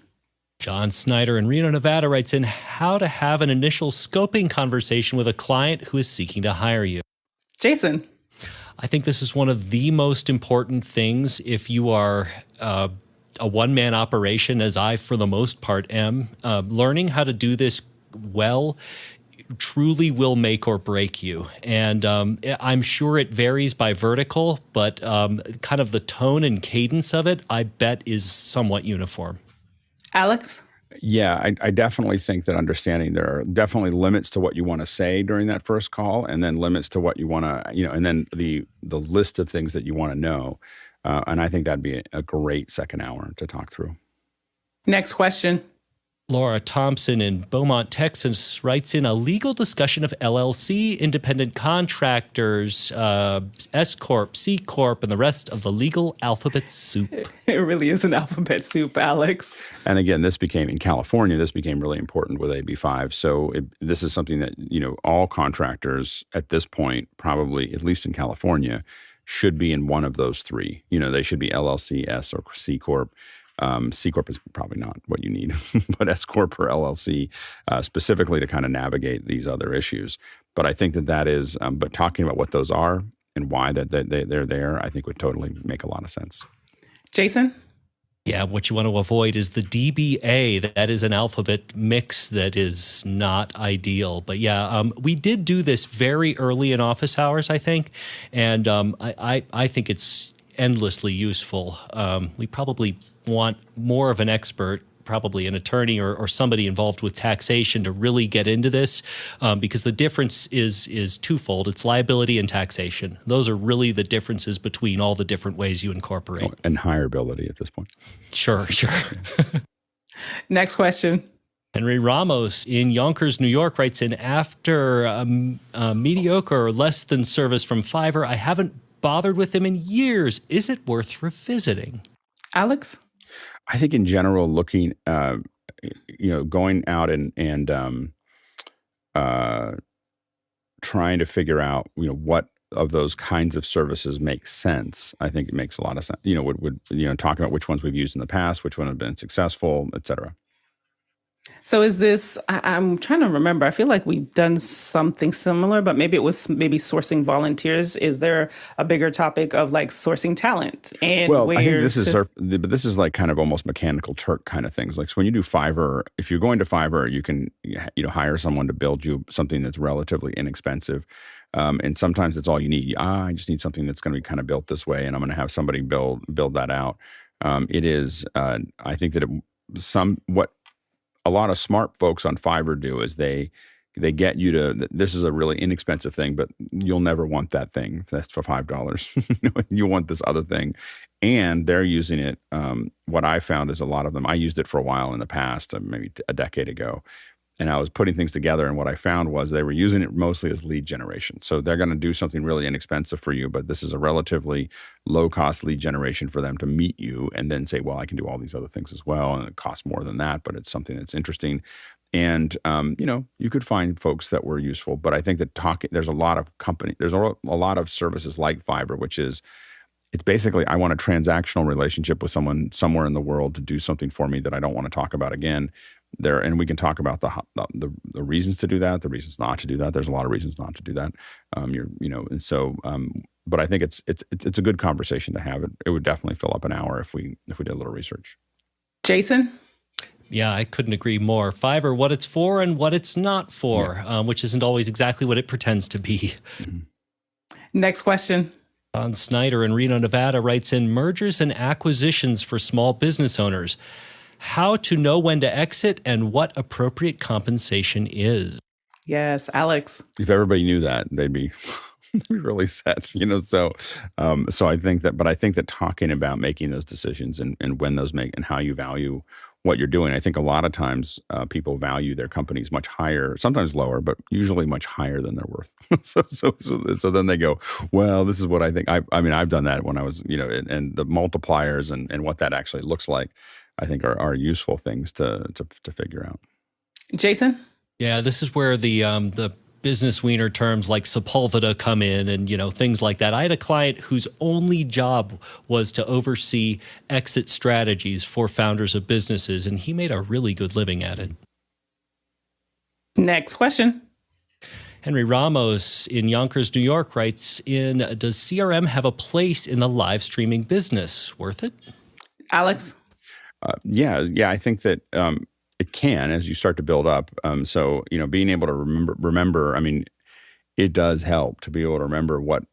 John Snyder in Reno, Nevada writes in, how to have an initial scoping conversation with a client who is seeking to hire you. Jason. I think this is one of the most important things if you are a one-man operation, as I, for the most part, am. Learning how to do this well truly will make or break you. And I'm sure it varies by vertical, but kind of the tone and cadence of it, I bet, is somewhat uniform. Alex? Yeah, I definitely think that understanding there are definitely limits to what you want to say during that first call, and then limits to what you want to, and then the list of things that you want to know. And I think that'd be a great second hour to talk through. Next question. Laura Thompson in Beaumont, Texas writes in, a legal discussion of LLC, independent contractors, S Corp, C Corp, and the rest of the legal alphabet soup. It really is an alphabet soup, Alex. And again, this became, in California, this became really important with AB5. So this is something that, all contractors at this point, probably, at least in California, should be in one of those three. They should be LLC, S, or C Corp. C Corp is probably not what you need, but S Corp or LLC specifically to kind of navigate these other issues. But I think that is, but talking about what those are and why that they're there, I think would totally make a lot of sense. Jason? Yeah, what you want to avoid is the DBA. That is an alphabet mix that is not ideal. But yeah, we did do this very early in office hours, I think. And I think it's endlessly useful. We probably want more of an expert, probably an attorney or somebody involved with taxation, to really get into this, because the difference is twofold. It's liability and taxation. Those are really the differences between all the different ways you incorporate. And hireability at this point. Sure. Next question. Henry Ramos in Yonkers, New York writes in, after mediocre or less than service from Fiverr, I haven't bothered with them in years. Is it worth revisiting? Alex? I think in general, looking, going out and trying to figure out, what of those kinds of services make sense. I think it makes a lot of sense. Would talking about which ones we've used in the past, which one have been successful, et cetera. So is this, I'm trying to remember, I feel like we've done something similar, but maybe it was sourcing volunteers. Is there a bigger topic of like sourcing talent? And I think this is like kind of almost Mechanical Turk kind of things. Like, so when you do Fiverr, if you're going to Fiverr, you can, hire someone to build you something that's relatively inexpensive. And sometimes it's all you need. I just need something that's going to be kind of built this way, and I'm going to have somebody build that out. It is, I think that what a lot of smart folks on Fiverr do is they get you to, this is a really inexpensive thing, but you'll never want that thing. That's for $5. You want this other thing. And they're using it. What I found is a lot of them, I used it for a while in the past, maybe a decade ago. And I was putting things together, and what I found was they were using it mostly as lead generation. So they're going to do something really inexpensive for you, but this is a relatively low-cost lead generation for them to meet you and then say, well, I can do all these other things as well, and it costs more than that, but it's something that's interesting. And, you could find folks that were useful, but I think that there's a lot of services like Fiverr, which is, it's basically, I want a transactional relationship with someone somewhere in the world to do something for me that I don't want to talk about again. And we can talk about the reasons to do that, the reasons not to do that. There's a lot of reasons not to do that. But I think it's a good conversation to have. It would definitely fill up an hour if we did a little research. Jason? Yeah, I couldn't agree more. Fiverr, what it's for and what it's not for, which isn't always exactly what it pretends to be. Mm-hmm. Next question. Don Snyder in Reno, Nevada writes in, mergers and acquisitions for small business owners. How to know when to exit and what appropriate compensation is. Yes, Alex. If everybody knew that, they'd be really set, So I think that talking about making those decisions and when those make and how you value what you're doing, I think a lot of times people value their companies much higher, sometimes lower, but usually much higher than they're worth. So then they go, well, this is what I think. I've done that when I was, and the multipliers and what that actually looks like, I think are useful things to figure out. Jason? Yeah, this is where the business wiener terms like Sepulveda come in and, things like that. I had a client whose only job was to oversee exit strategies for founders of businesses, and he made a really good living at it. Next question. Henry Ramos in Yonkers, New York writes in, does CRM have a place in the live streaming business? Worth it? Alex? Yeah, I think that it can as you start to build up. So, being able to remember, I mean, it does help to be able to remember what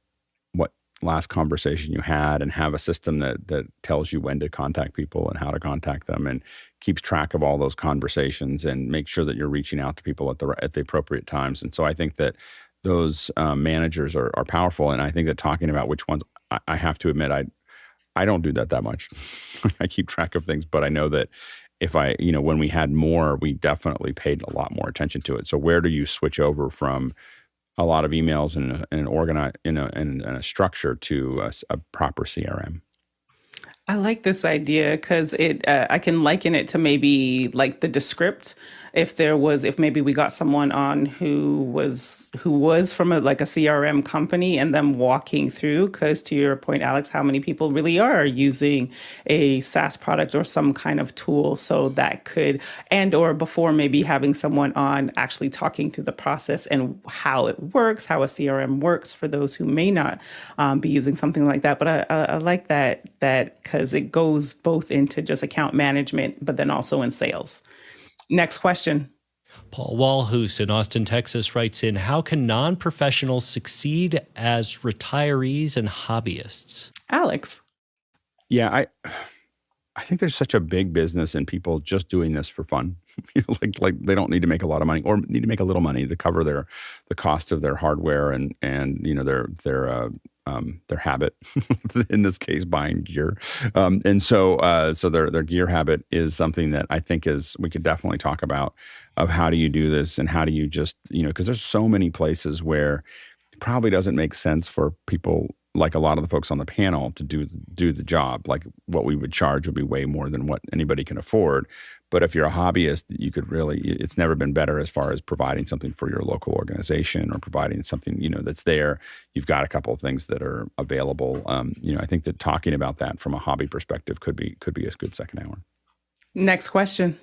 last conversation you had and have a system that tells you when to contact people and how to contact them and keeps track of all those conversations and make sure that you're reaching out to people at the appropriate times. And so I think that those managers are powerful. And I think that talking about which ones, I have to admit, I don't do that much. I keep track of things, but I know that if when we had more, we definitely paid a lot more attention to it. So where do you switch over from a lot of emails and a structure to a proper CRM? I like this idea because I can liken it to maybe like the Descript. If maybe we got someone on who was from a CRM company and them walking through, because to your point, Alex, how many people really are using a SaaS product or some kind of tool? So that could, or before maybe having someone on actually talking through the process and how it works, how a CRM works for those who may not be using something like that. But I like that because it goes both into just account management, but then also in sales. Next question. Paul Walhus in Austin, Texas writes in, how can non-professionals succeed as retirees and hobbyists? Alex. Yeah, I think there's such a big business in people just doing this for fun. Like they don't need to make a lot of money or need to make a little money to cover the cost of their hardware and their habit, in this case, buying gear. And so their gear habit is something that I think we could definitely talk about of how do you do this and how do you just, because there's so many places where it probably doesn't make sense for people like a lot of the folks on the panel to do the job. Like what we would charge would be way more than what anybody can afford. But if you're a hobbyist, you could really, it's never been better as far as providing something for your local organization or providing something, that's there. You've got a couple of things that are available. I think that talking about that from a hobby perspective could be a good second hour. Next question.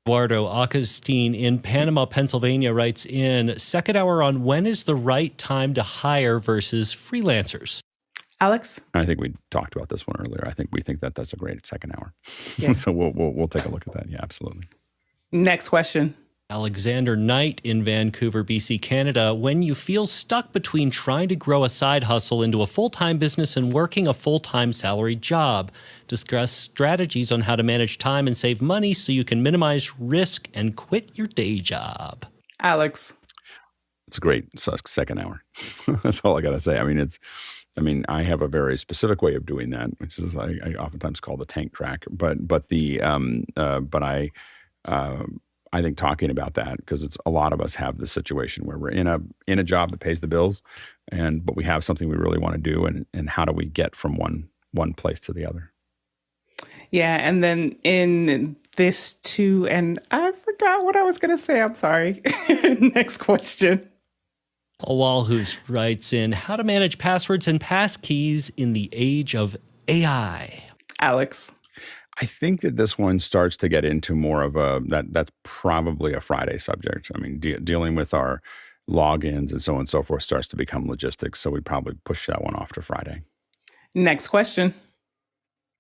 Eduardo Augustine in Panama, Pennsylvania writes in, second hour on when is the right time to hire versus freelancers? Alex? I think we talked about this one earlier. I think we think that that's a great second hour. Yeah. So we'll take a look at that. Yeah, absolutely. Next question. Alexander Knight in Vancouver, BC, Canada. When you feel stuck between trying to grow a side hustle into a full-time business and working a full-time salaried job, discuss strategies on how to manage time and save money so you can minimize risk and quit your day job. Alex? It's a great second hour. That's all I got to say. I have a very specific way of doing that, which is I oftentimes call the tank track. I think talking about that, because it's a lot of us have this situation where we're in a job that pays the bills, but we have something we really want to do, and how do we get from one place to the other? Yeah, and then in this too, and I forgot what I was going to say. I'm sorry. Next question. Paul Walhus writes in, how to manage passwords and passkeys in the age of AI. Alex? I think that this one starts to get into more of that's probably a Friday subject. Dealing with our logins and so on and so forth starts to become logistics. So we probably push that one off to Friday. Next question.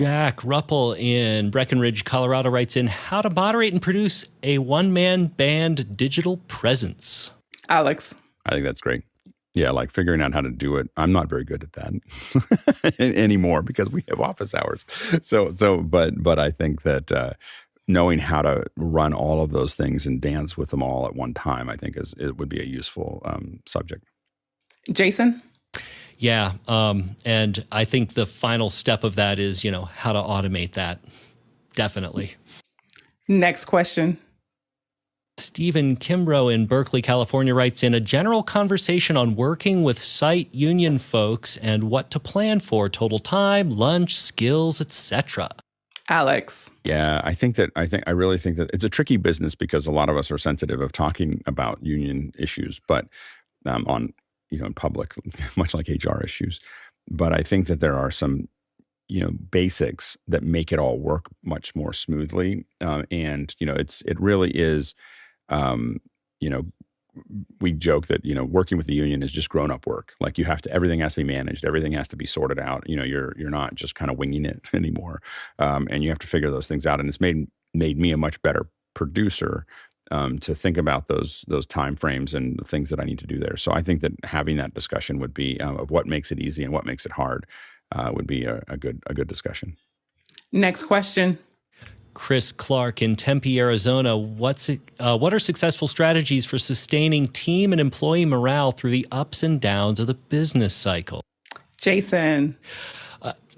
Jack Ruppel in Breckenridge, Colorado writes in, how to moderate and produce a one-man band digital presence. Alex? I think that's great. Yeah, like figuring out how to do it. I'm not very good at that anymore because we have office hours. But I think that knowing how to run all of those things and dance with them all at one time, I think it would be a useful subject. Jason? Yeah, and I think the final step of that is, how to automate that. Definitely. Next question. Stephen Kimbrough in Berkeley, California writes in, a general conversation on working with site union folks and what to plan for, total time, lunch, skills, etc. Alex. Yeah, I really think that it's a tricky business because a lot of us are sensitive of talking about union issues, but on in public, much like HR issues. But I think that there are some basics that make it all work much more smoothly, and it really is. We joke that working with the union is just grown up work. Like everything has to be managed, everything has to be sorted out. You're not just kind of winging it anymore, and you have to figure those things out. And it's made me a much better producer to think about those time frames and the things that I need to do there. So I think that having that discussion would be of what makes it easy and what makes it hard would be a good discussion. Next question. Chris Clark in Tempe, Arizona. What are successful strategies for sustaining team and employee morale through the ups and downs of the business cycle? Jason.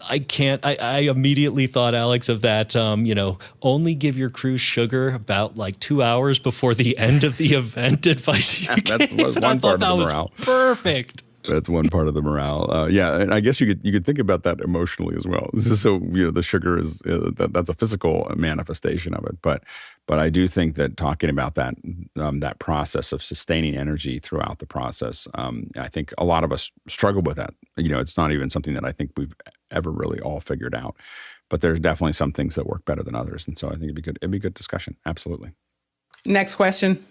I can't. I immediately thought, Alex, of that, only give your crew sugar about like 2 hours before the end of the event advice you That's gave. one part of the morale. Perfect. That's one part of the morale. Yeah, and I guess you could think about that emotionally as well. So the sugar is that's a physical manifestation of it. But I do think that talking about that process of sustaining energy throughout the process, I think a lot of us struggle with that. It's not even something that I think we've ever really all figured out. But there's definitely some things that work better than others, and so I think it'd be good discussion. Absolutely. Next question.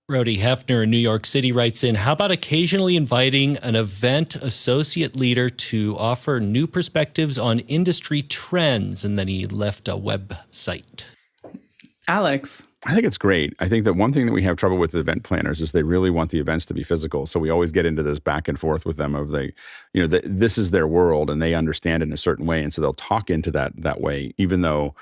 Brody Hefner in New York City writes in, how about occasionally inviting an event associate leader to offer new perspectives on industry trends? And then he left a website. Alex. I think it's great. I think that one thing that we have trouble with event planners is they really want the events to be physical. So we always get into this back and forth with them of this is their world and they understand it in a certain way. And so they'll talk into that way, even though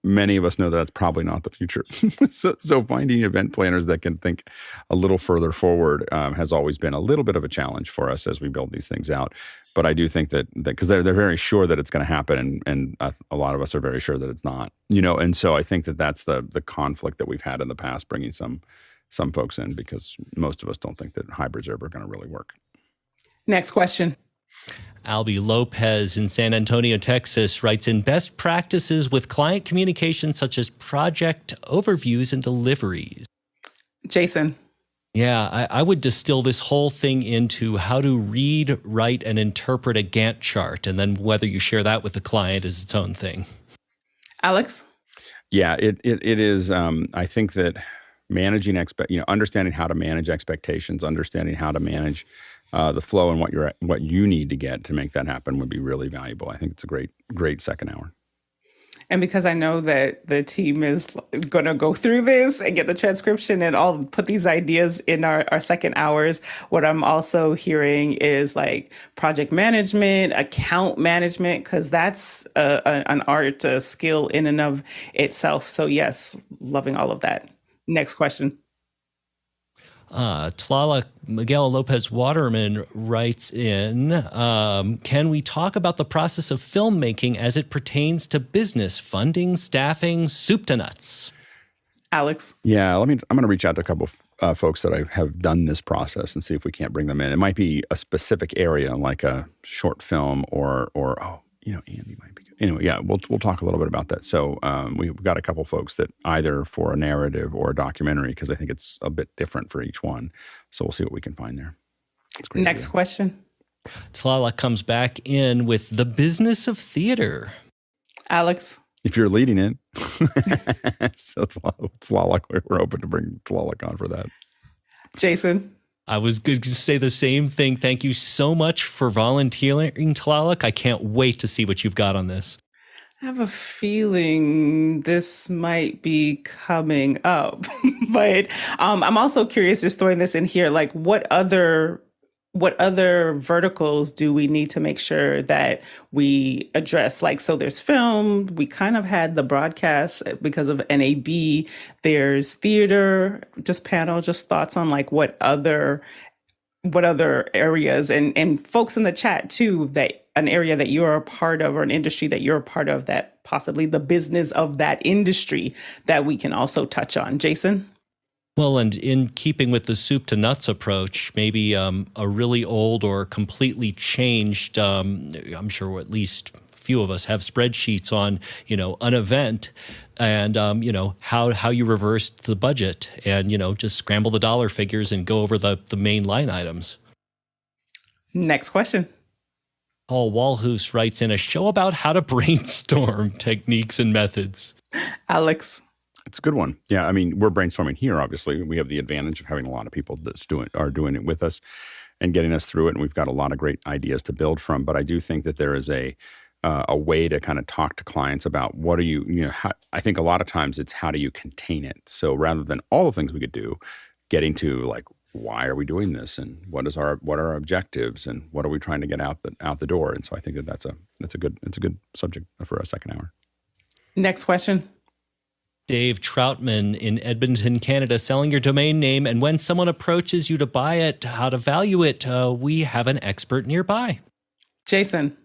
many of us know that's probably not the future. So finding event planners that can think a little further forward has always been a little bit of a challenge for us as we build these things out. But I do think that because they're very sure that it's going to happen, and a lot of us are very sure that it's not. And so I think that that's the conflict that we've had in the past, bringing some folks in because most of us don't think that hybrids are ever going to really work. Next question. Albie Lopez in San Antonio, Texas writes in, best practices with client communication such as project overviews and deliveries. Jason. Yeah, I would distill this whole thing into how to read, write, and interpret a Gantt chart. And then whether you share that with the client is its own thing. Alex? Yeah, it is. I think that managing understanding how to manage expectations, understanding how to manage the flow and what you need to get to make that happen would be really valuable. I think it's a great second hour. And because I know that the team is going to go through this and get the transcription and all put these ideas in our second hours, what I'm also hearing is like project management, account management, because that's an art, a skill in and of itself. So yes, loving all of that. Next question. Tlala Miguel Lopez Waterman writes in, can we talk about the process of filmmaking as it pertains to business, funding, staffing, soup to nuts? Alex? Yeah, I'm going to reach out to a couple of folks that have done this process and see if we can't bring them in. It might be a specific area like a short film or Andy might be good. Anyway, yeah, we'll talk a little bit about that. So we've got a couple folks that either for a narrative or a documentary, because I think it's a bit different for each one. So we'll see what we can find there. Next question. Tlala comes back in with the business of theater. Alex? If you're leading it. So Tlala, we're hoping to bring Tlala on for that. Jason? I was going to say the same thing. Thank you so much for volunteering, Tlaloc. I can't wait to see what you've got on this. I have a feeling this might be coming up, but I'm also curious, just throwing this in here, like what other verticals do we need to make sure that we address? Like, so there's film, we kind of had the broadcast because of NAB, there's theater, just thoughts on like what other areas and folks in the chat too, that an area that you're a part of or an industry that you're a part of that possibly the business of that industry that we can also touch on. Jason? Well, and in keeping with the soup to nuts approach, maybe a really old or completely changed, I'm sure at least few of us have spreadsheets on, an event and, how you reversed the budget and, just scramble the dollar figures and go over the main line items. Next question. Paul Walhus writes in a show about how to brainstorm techniques and methods. Alex. It's a good one. Yeah, I mean, we're brainstorming here, obviously. We have the advantage of having a lot of people that are doing it with us and getting us through it, and we've got a lot of great ideas to build from. But I do think that there is a way to kind of talk to clients about what are you, I think a lot of times it's how do you contain it? So rather than all the things we could do, getting to like, why are we doing this, and what are our objectives, and what are we trying to get out the door? And so I think that's a good subject for a second hour. Next question. Dave Troutman in Edmonton, Canada, selling your domain name, and when someone approaches you to buy it, how to value it, we have an expert nearby. Jason.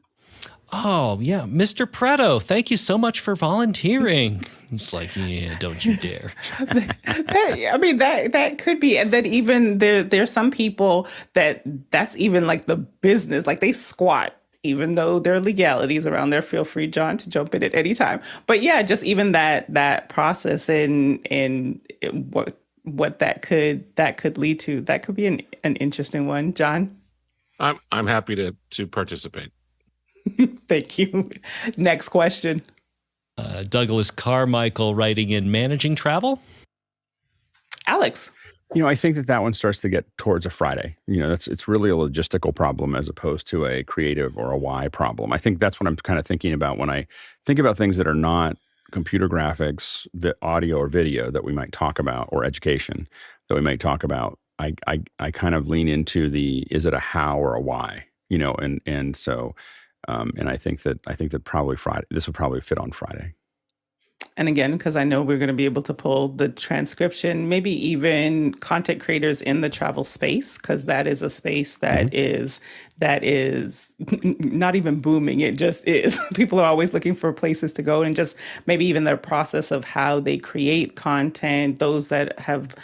Oh, yeah. Mr. Preto, thank you so much for volunteering. It's like, yeah, don't you dare. That could be. And then even there's some people that's even like the business, like they squat, even though there are legalities around there. Feel free, John, to jump in at any time. But yeah, just even that process and what that could lead to, that could be an interesting one. John? I'm happy to participate. Thank you. Next question. Douglas Carmichael writing in managing travel. Alex. I think that one starts to get towards a Friday. It's really a logistical problem as opposed to a creative or a why problem. I think that's what I'm kind of thinking about when I think about things that are not computer graphics, audio or video that we might talk about, or education that we might talk about. I kind of lean into is it a how or a why? And so. And I think that probably Friday, this would probably fit on Friday. And again, because I know we're going to be able to pull the transcription, maybe even content creators in the travel space, because that is a space that is not even booming. It just is. People are always looking for places to go, and just maybe even their process of how they create content, those that have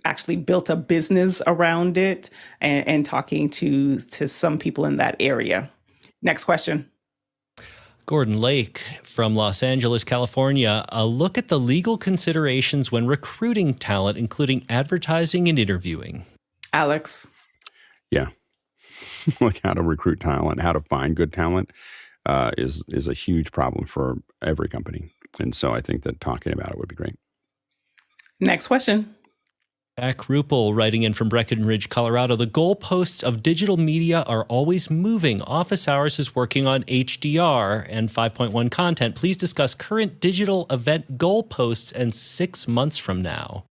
actually built a business around it, and talking to some people in that area. Next question. Gordon Lake from Los Angeles, California. A look at the legal considerations when recruiting talent, including advertising and interviewing. Alex. Yeah. Like how to recruit talent, how to find good talent is a huge problem for every company. And so I think that talking about it would be great. Next question. Jack Rupel writing in from Breckenridge, Colorado. The goalposts of digital media are always moving. Office Hours is working on HDR and 5.1 content. Please discuss current digital event goalposts and 6 months from now.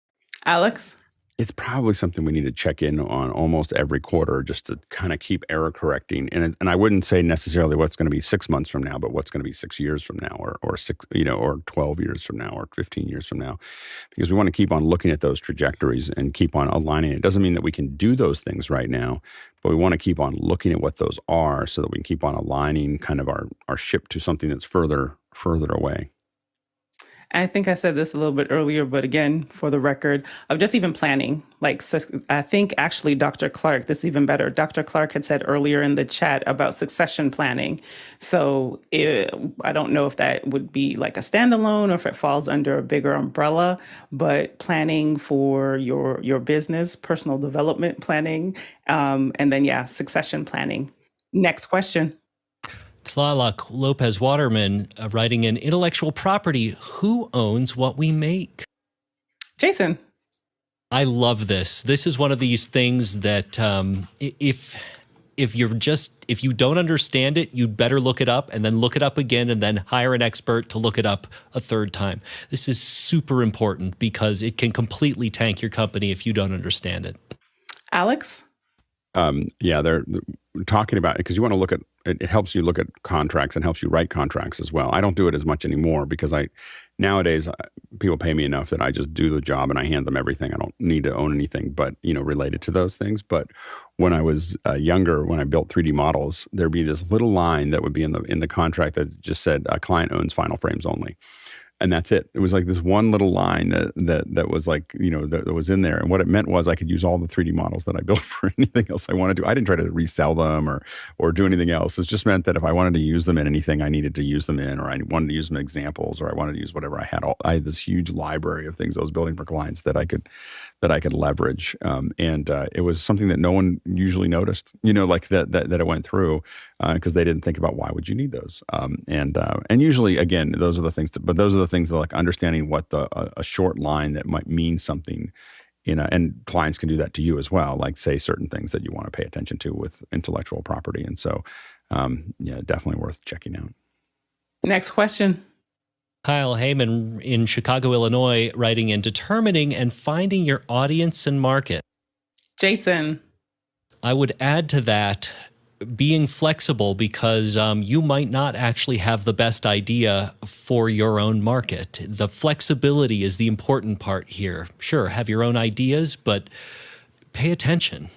Alex? It's probably something we need to check in on almost every quarter just to kind of keep error correcting. And I wouldn't say necessarily what's going to be 6 months from now, but what's going to be 6 years from now, or 12 years from now, or 15 years from now, because we want to keep on looking at those trajectories and keep on aligning. It doesn't mean that we can do those things right now, but we want to keep on looking at what those are so that we can keep on aligning kind of our ship to something that's further away. I think I said this a little bit earlier, but again, for the record, of just even planning. Like, I think actually Dr. Clark, this is even better. Dr. Clark had said earlier in the chat about succession planning. So I don't know if that would be like a standalone or if it falls under a bigger umbrella, but planning for your business, personal development planning, and then, succession planning. Next question. Tlaloc Lopez Waterman writing in intellectual property. Who owns what we make? Jason. I love this. This is one of these things that if you don't understand it, you'd better look it up and then look it up again and then hire an expert to look it up a third time. This is super important because it can completely tank your company if you don't understand it. Alex? They're talking about it because you want to look at it helps you look at contracts and helps you write contracts as well. I don't do it as much anymore because nowadays people pay me enough that I just do the job and I hand them everything. I don't need to own anything but related to those things. But when I was younger, when I built 3D models, there'd be this little line that would be in the contract that just said a client owns final frames only. And that's it. It was like this one little line that was like, that was in there. And what it meant was I could use all the 3D models that I built for anything else I wanted to. I didn't try to resell them or do anything else. It just meant that if I wanted to use them in anything I needed to use them in, or I wanted to use them in examples, or I wanted to use whatever I had. I had this huge library of things I was building for clients that I could leverage. And it was something that no one usually noticed, like that it went through, because they didn't think about why would you need those. And usually, again, those are the things that like understanding what a short line that might mean something, and clients can do that to you as well, like say certain things that you want to pay attention to with intellectual property. And so, definitely worth checking out. Next question. Kyle Heyman in Chicago, Illinois, writing in determining and finding your audience and market. Jason. I would add to that being flexible, because you might not actually have the best idea for your own market. The flexibility is the important part here. Sure, have your own ideas, but pay attention.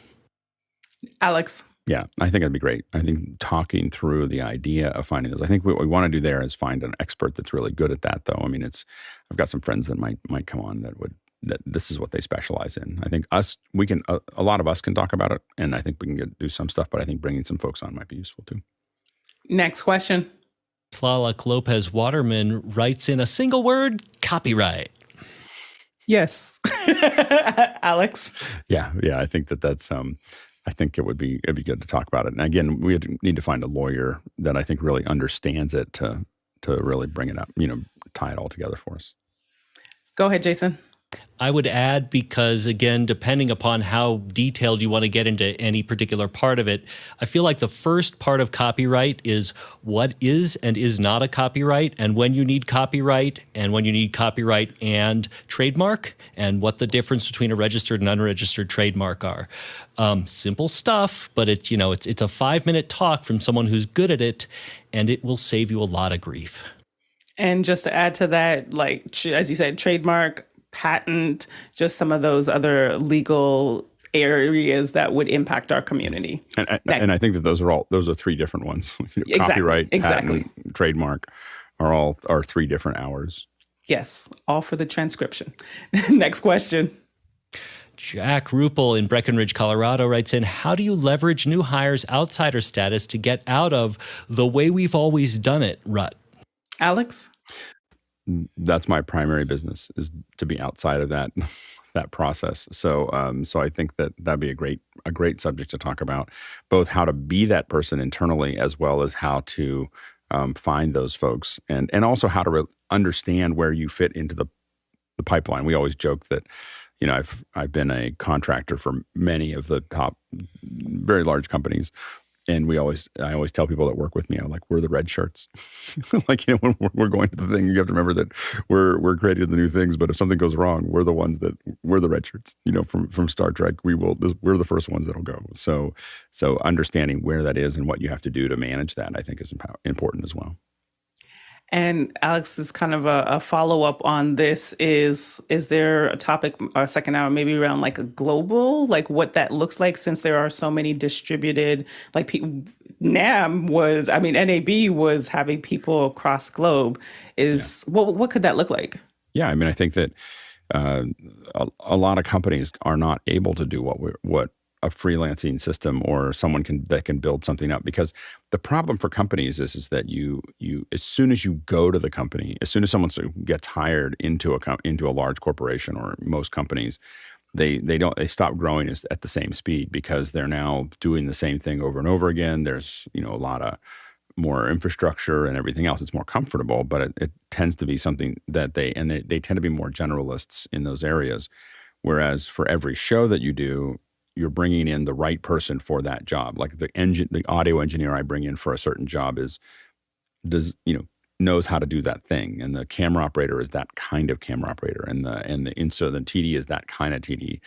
Alex. Yeah, I think that'd be great. I think talking through the idea of finding those. I think what we want to do there is find an expert that's really good at that, though. I mean, I've got some friends that might come on that this is what they specialize in. I think a lot of us can talk about it, and I think we can do some stuff, but I think bringing some folks on might be useful too. Next question. Tlaloc Lopez Waterman writes in a single word, copyright. Yes. Alex. Yeah. I think that's, I think it'd be good to talk about it. And again, we need to find a lawyer that I think really understands it to really bring it up, tie it all together for us. Go ahead, Jason. I would add, because again, depending upon how detailed you want to get into any particular part of it, I feel like the first part of copyright is what is and is not a copyright, and when you need copyright, and when you need copyright and trademark, and what the difference between a registered and unregistered trademark are. Simple stuff, but it's a 5-minute talk from someone who's good at it, and it will save you a lot of grief. And just to add to that, like, as you said, trademark, patent, just some of those other legal areas that would impact our community. And I think that those are 3 different ones. Copyright, patent, trademark are 3 different hours. Yes, all for the transcription. Next question. Jack Ruppel in Breckenridge, Colorado writes in, how do you leverage new hires' outsider status to get out of the way we've always done it rut? Alex? That's my primary business, is to be outside of that process. So I think that'd be a great subject to talk about, both how to be that person internally, as well as how to find those folks, and also how to understand where you fit into the pipeline. We always joke that, I've been a contractor for many of the top very large companies. And I always tell people that work with me, I'm like, we're the red shirts. Like, when we're going to the thing, you have to remember that we're creating the new things. But if something goes wrong, we're the red shirts. From Star Trek, we're the first ones that'll go. So understanding where that is and what you have to do to manage that, I think, is important as well. And Alex, is kind of a follow-up on this. Is there a topic, or second hour, maybe around like a global, like what that looks like, since there are so many distributed, like NAB was having people across globe. What could that look like? Yeah, I mean, I think that a lot of companies are not able to do what a freelancing system or someone that can build something up, because the problem for companies is that you as soon as you go to the company, as soon as someone gets hired into a large corporation, or most companies, they stop growing at the same speed, because they're now doing the same thing over and over again. There's a lot of more infrastructure and everything else. It's more comfortable, but it tends to be something that they tend to be more generalists in those areas. Whereas for every show that you do, you're bringing in the right person for that job. Like the audio engineer I bring in for a certain job knows how to do that thing, and the camera operator is that kind of camera operator, and so the TD is that kind of TD.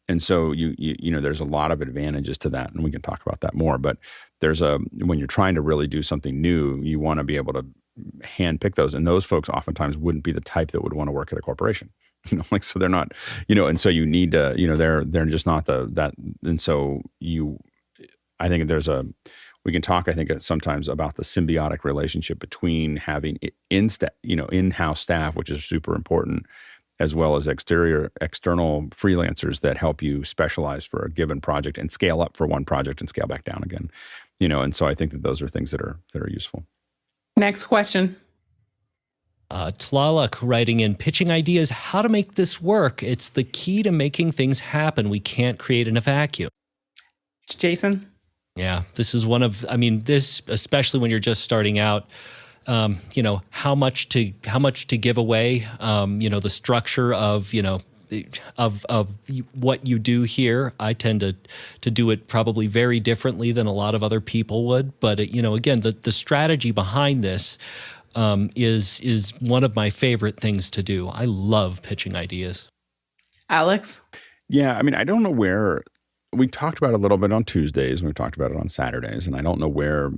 And so there's a lot of advantages to that, and we can talk about that more. But when you're trying to really do something new, you want to be able to handpick those, and those folks oftentimes wouldn't be the type that would want to work at a corporation. So they're not, and so you need to, they're just not that. And so I think we can talk, I think, sometimes about the symbiotic relationship between having in-house staff, which is super important, as well as external freelancers that help you specialize for a given project and scale up for one project and scale back down again. And so I think that those are things that are useful. Next question. Tlaluk writing in, pitching ideas, how to make this work. It's the key to making things happen. We can't create in a vacuum. Jason? Yeah, this is this, especially when you're just starting out, how much to give away, the structure of, of what you do here. I tend to do it probably very differently than a lot of other people would. But, again, the strategy behind this is one of my favorite things to do. I love pitching ideas. Alex? Yeah, I don't know where we talked about it a little bit on Tuesdays, and we've talked about it on Saturdays, and I don't know where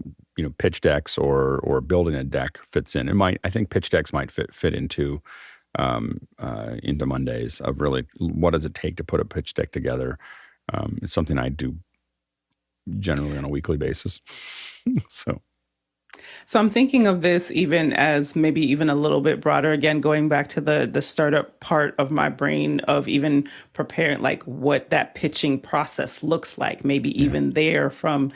pitch decks or building a deck fits in. I think pitch decks might fit into Mondays of really what does it take to put a pitch deck together. It's something I do generally on a weekly basis. So I'm thinking of this even as maybe even a little bit broader, again, going back to the startup part of my brain of even preparing like what that pitching process looks like, maybe even there from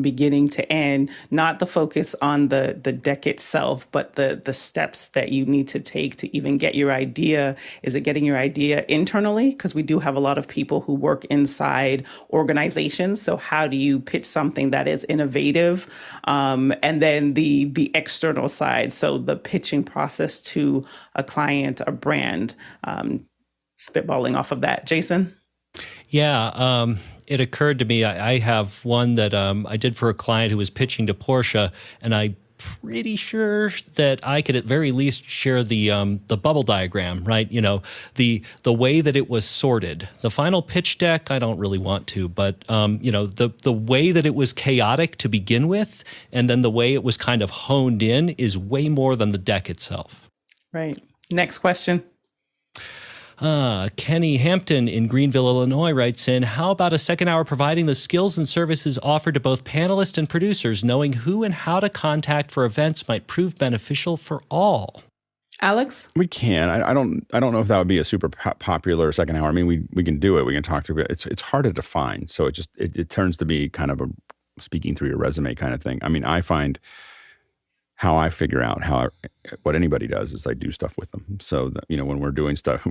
beginning to end, not the focus on the deck itself, but the steps that you need to take to even get your idea. Is it getting your idea internally? Because we do have a lot of people who work inside organizations. So how do you pitch something that is innovative? And then the external side, so the pitching process to a client, a brand, spitballing off of that. Jason? Yeah, it occurred to me, I have one that I did for a client who was pitching to Porsche, and I'm pretty sure that I could at very least share the bubble diagram, right? The way that it was sorted. The final pitch deck, I don't really want to, but the way that it was chaotic to begin with, and then the way it was kind of honed in is way more than the deck itself. Right. Next question. Kenny Hampton in Greenville, Illinois writes in, how about a second hour providing the skills and services offered to both panelists and producers? Knowing who and how to contact for events might prove beneficial for all. Alex? We can. I don't know if that would be a super popular second hour. We can do it. We can talk through it. It's hard to define. So it turns to be kind of a speaking through your resume kind of thing. I find how I figure out what anybody does is I do stuff with them. So that, when we're doing stuff,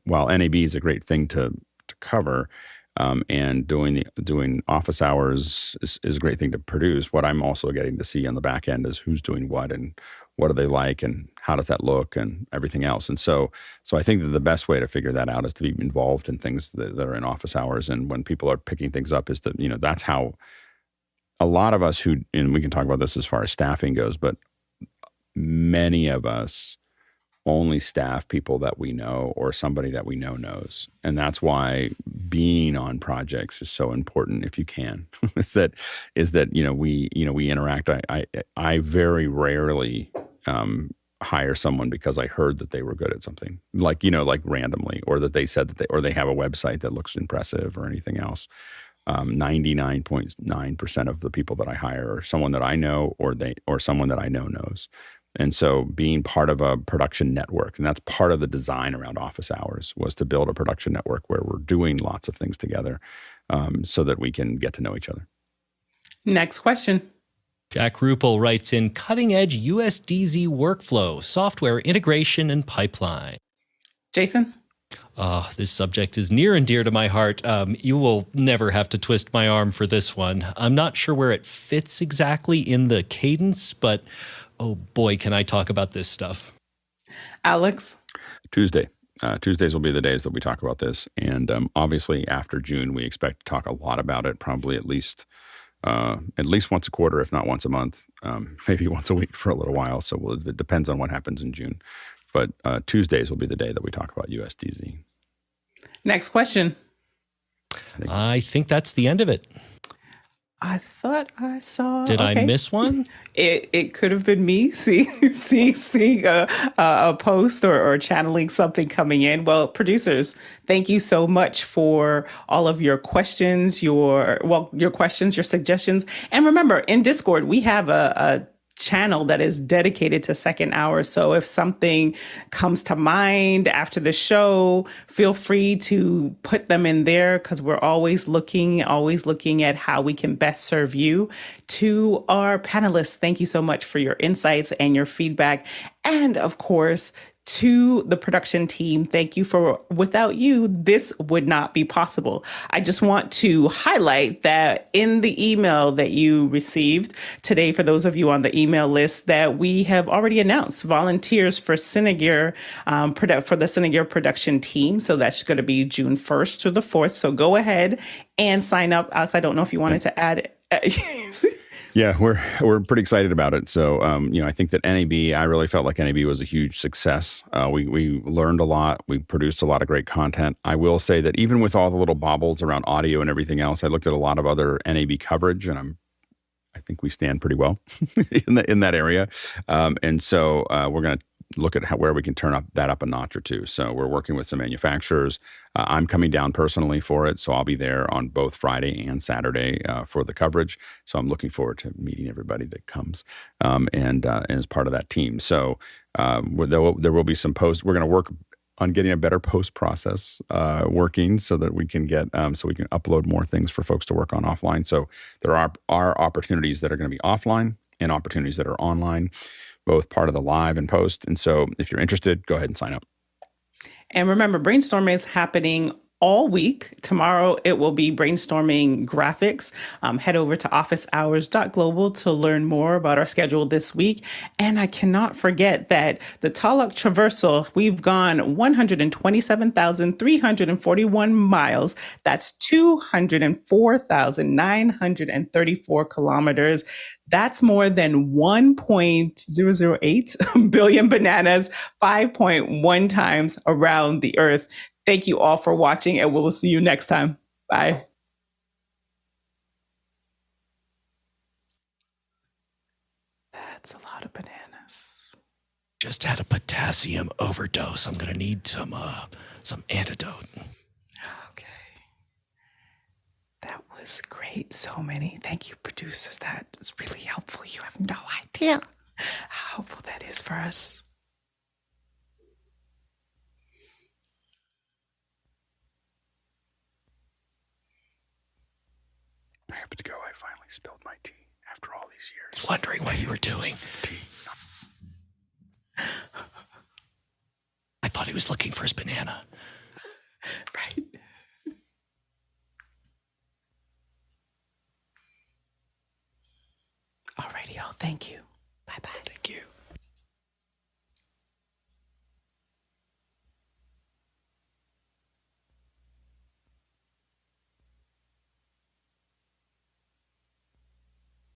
while NAB is a great thing to cover, and doing office hours is a great thing to produce. What I'm also getting to see on the back end is who's doing what and what do they like and how does that look and everything else. And so I think that the best way to figure that out is to be involved in things that are in office hours. And when people are picking things up is to, that's how a lot of us and we can talk about this as far as staffing goes, but many of us only staff people that we know or somebody that we know knows. And that's why being on projects is so important if you can. is that we interact. I very rarely hire someone because I heard that they were good at something, like randomly, or that they said that they have a website that looks impressive or anything else. 99.9% of the people that I hire are someone that I know or someone that I know knows. And so being part of a production network, and that's part of the design around office hours, was to build a production network where we're doing lots of things together, so that we can get to know each other. Next question. Jack Ruppel writes in, cutting edge USDZ workflow, software integration and pipeline. Jason? This subject is near and dear to my heart. You will never have to twist my arm for this one. I'm not sure where it fits exactly in the cadence, but oh boy, can I talk about this stuff. Alex? Tuesdays will be the days that we talk about this. And obviously after June, we expect to talk a lot about it, probably at least once a quarter, if not once a month, maybe once a week for a little while. So it depends on what happens in June. But Tuesdays will be the day that we talk about USDZ. Next question. I think that's the end of it. I thought I saw. Did I miss one? It could have been me seeing a post or channeling something coming in. Well, producers, thank you so much for all of your questions, your questions, your suggestions. And remember, in Discord, we have a channel that is dedicated to second hour. So if something comes to mind after the show, feel free to put them in there, because we're always looking at how we can best serve you. To our panelists, thank you so much for your insights and your feedback. And of course, to the production team, thank you without you, this would not be possible. I just want to highlight that in the email that you received today, for those of you on the email list, that we have already announced volunteers for Cinegear, for the Cinegear production team. So that's going to be June 1st to the 4th. So go ahead and sign up. Alex, I don't know if you wanted to add. Yeah, we're pretty excited about it. So, I think that I really felt like NAB was a huge success. We learned a lot. We produced a lot of great content. I will say that even with all the little bobbles around audio and everything else, I looked at a lot of other NAB coverage, and I think we stand pretty well in that area. And so we're going to look at where we can turn that up a notch or two. So we're working with some manufacturers. I'm coming down personally for it, so I'll be there on both Friday and Saturday for the coverage. So I'm looking forward to meeting everybody that comes and as part of that team. So there will be some posts. We're going to work on getting a better post process working, so that we can upload more things for folks to work on offline. So there are opportunities that are going to be offline and opportunities that are online, both part of the live and post. And so if you're interested, go ahead and sign up. And remember, Brainstorm is happening all week. Tomorrow, it will be brainstorming graphics. Head over to officehours.global to learn more about our schedule this week. And I cannot forget that the Taluk Traversal, we've gone 127,341 miles. That's 204,934 kilometers. That's more than 1.008 billion bananas, 5.1 times around the earth. Thank you all for watching, and we'll see you next time. Bye. That's a lot of bananas. Just had a potassium overdose. I'm going to need some antidote. Okay. That was great. So many. Thank you, producers. That was really helpful. You have no idea how helpful that is for us. I have to go. I finally spilled my tea after all these years. I was wondering what you were doing. I thought he was looking for his banana. Right. Alrighty, y'all. Thank you. Bye-bye. Thank you.